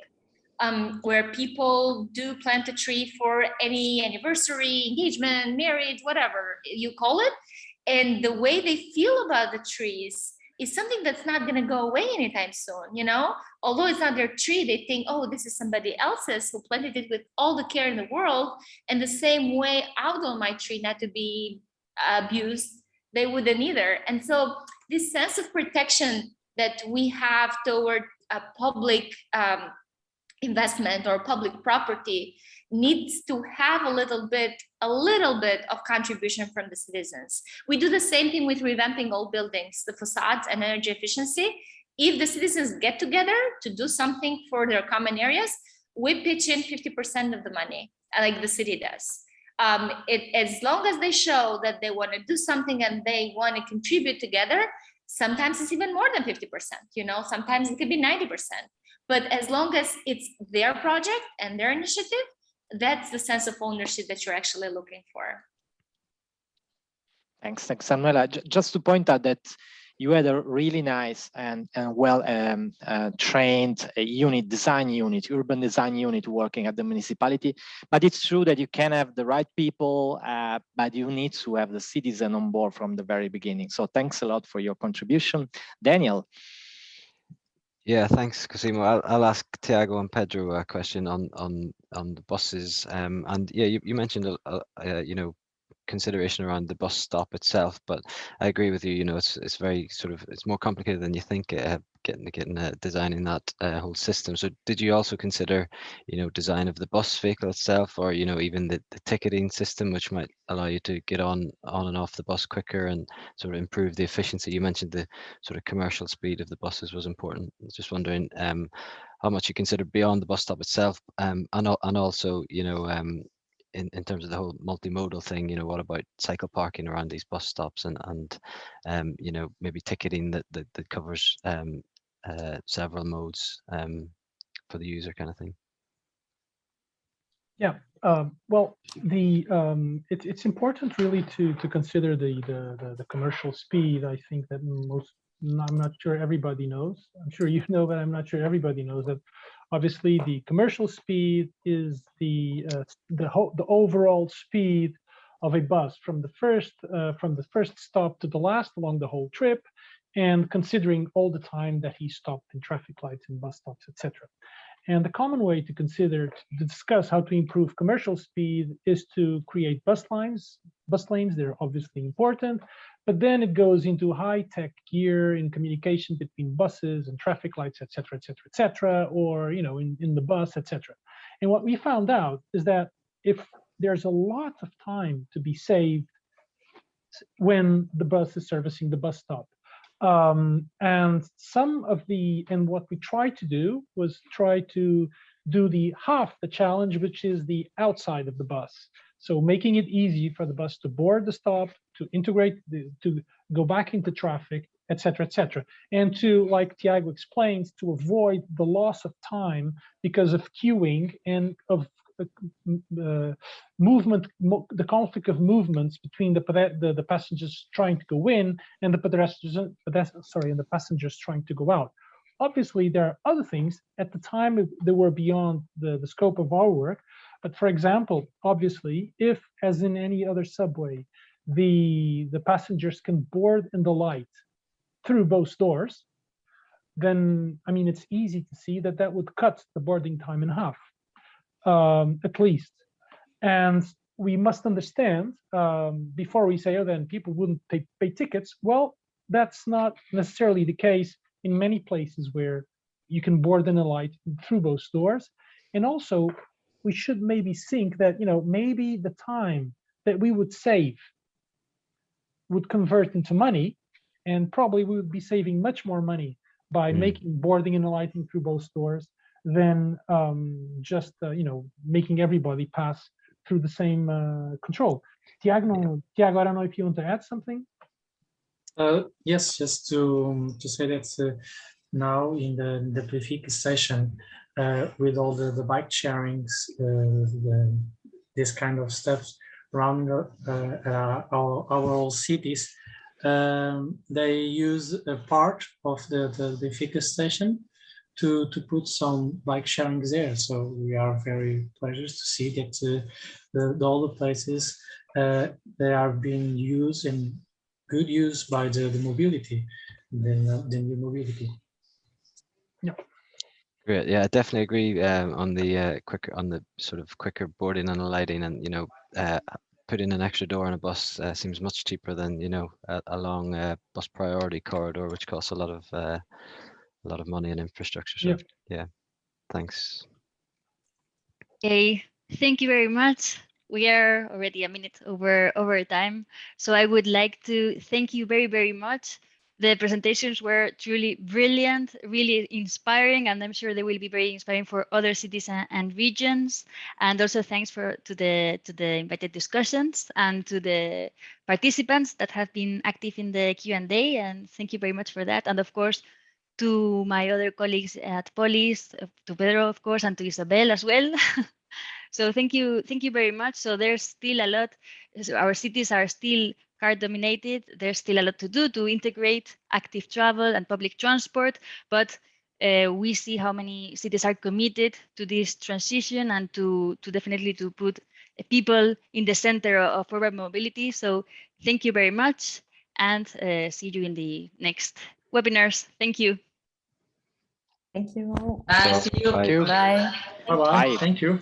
where people do plant a tree for any anniversary, engagement, marriage, whatever you call it. And the way they feel about the trees is something that's not going to go away anytime soon, Although it's not their tree, they think, oh, this is somebody else's who planted it with all the care in the world. And the same way I would want my tree not to be abused, they wouldn't either. And so this sense of protection that we have toward a public investment or public property needs to have a little bit of contribution from the citizens. We do the same thing with revamping old buildings, the facades and energy efficiency. If the citizens get together to do something for their common areas, we pitch in 50% of the money, like the city does. As long as they show that they want to do something and they want to contribute together, sometimes it's even more than 50%, sometimes it could be 90%. But as long as it's their project and their initiative, that's the sense of ownership that you're actually looking for. Thanks, Samuela. Just to point out that you had a really nice and well trained design unit, urban design unit working at the municipality. But it's true that you can have the right people, but you need to have the citizen on board from the very beginning. So thanks a lot for your contribution. Daniel. Yeah, thanks, Cosimo. I'll ask Tiago and Pedro a question on the buses. And yeah, you mentioned consideration around the bus stop itself, but I agree with you. It's very it's more complicated than you think. Designing that whole system. So did you also consider, design of the bus vehicle itself, or even the ticketing system, which might allow you to get on and off the bus quicker and sort of improve the efficiency? You mentioned the sort of commercial speed of the buses was important. I was just wondering how much you consider beyond the bus stop itself, and also in terms of the whole multimodal thing, what about cycle parking around these bus stops and maybe ticketing that covers several modes for the user, kind of thing? Yeah, well, it's important really to consider the commercial speed. I think that I'm not sure everybody knows. I'm sure you know, but I'm not sure everybody knows that. Obviously, the commercial speed is the overall speed of a bus from the first stop to the last along the whole trip, and considering all the time that he stopped in traffic lights and bus stops, etc. And the common way to discuss how to improve commercial speed is to create bus lanes. They're obviously important, but then it goes into high-tech gear in communication between buses and traffic lights, etc., or in the bus, etc. And what we found out is that if there's a lot of time to be saved when the bus is servicing the bus stop. And what we tried to do was try to do half the challenge, which is the outside of the bus. So making it easy for the bus to board the stop, to integrate, to go back into traffic, etc., and to, like Tiago explains, to avoid the loss of time because of queuing and of movement, the conflict of movements between the passengers trying to go in and the passengers trying to go out. Obviously, there are other things. At the time, they were beyond the scope of our work. But for example, obviously, if, as in any other subway, the passengers can board in the light through both doors, then, I mean, it's easy to see that would cut the boarding time in half. At least. And we must understand, before we say, oh, then people wouldn't pay tickets. Well, that's not necessarily the case in many places where you can board and alight through those doors. And also, we should maybe think that, maybe the time that we would save would convert into money, and probably we would be saving much more money by making boarding and alighting through both doors than just making everybody pass through the same control. Tiago, I don't know if you want to add something. Yes, just to say that now in the Prefix station, with all the bike sharings, this kind of stuff around our old cities, they use a part of the Prefix station to put some bike sharings there. So we are very pleased to see that all the places they are being used and good use by the mobility, the new mobility. Yeah. Great. Yeah, I definitely agree on the sort of quicker boarding and alighting, and putting an extra door on a bus seems much cheaper than a long bus priority corridor, which costs a lot of money and infrastructure. So yeah, thanks. Okay, thank you very much. We are already a minute over time, so I would like to thank you very, very much. The presentations were truly brilliant, really inspiring, and I'm sure they will be very inspiring for other cities and regions. And also thanks to the invited discussions and to the participants that have been active in the Q&A, and thank you very much for that. And of course, to my other colleagues at POLIS, to Pedro, of course, and to Isabel as well. So thank you very much. So there's still a lot. Our cities are still car dominated. There's still a lot to do to integrate active travel and public transport, but we see how many cities are committed to this transition and to definitely to put people in the center of urban mobility. So thank you very much, and see you in the next webinars. Thank you. Thank you. Bye. See you. Thank you. Bye. Bye-bye. Thank you.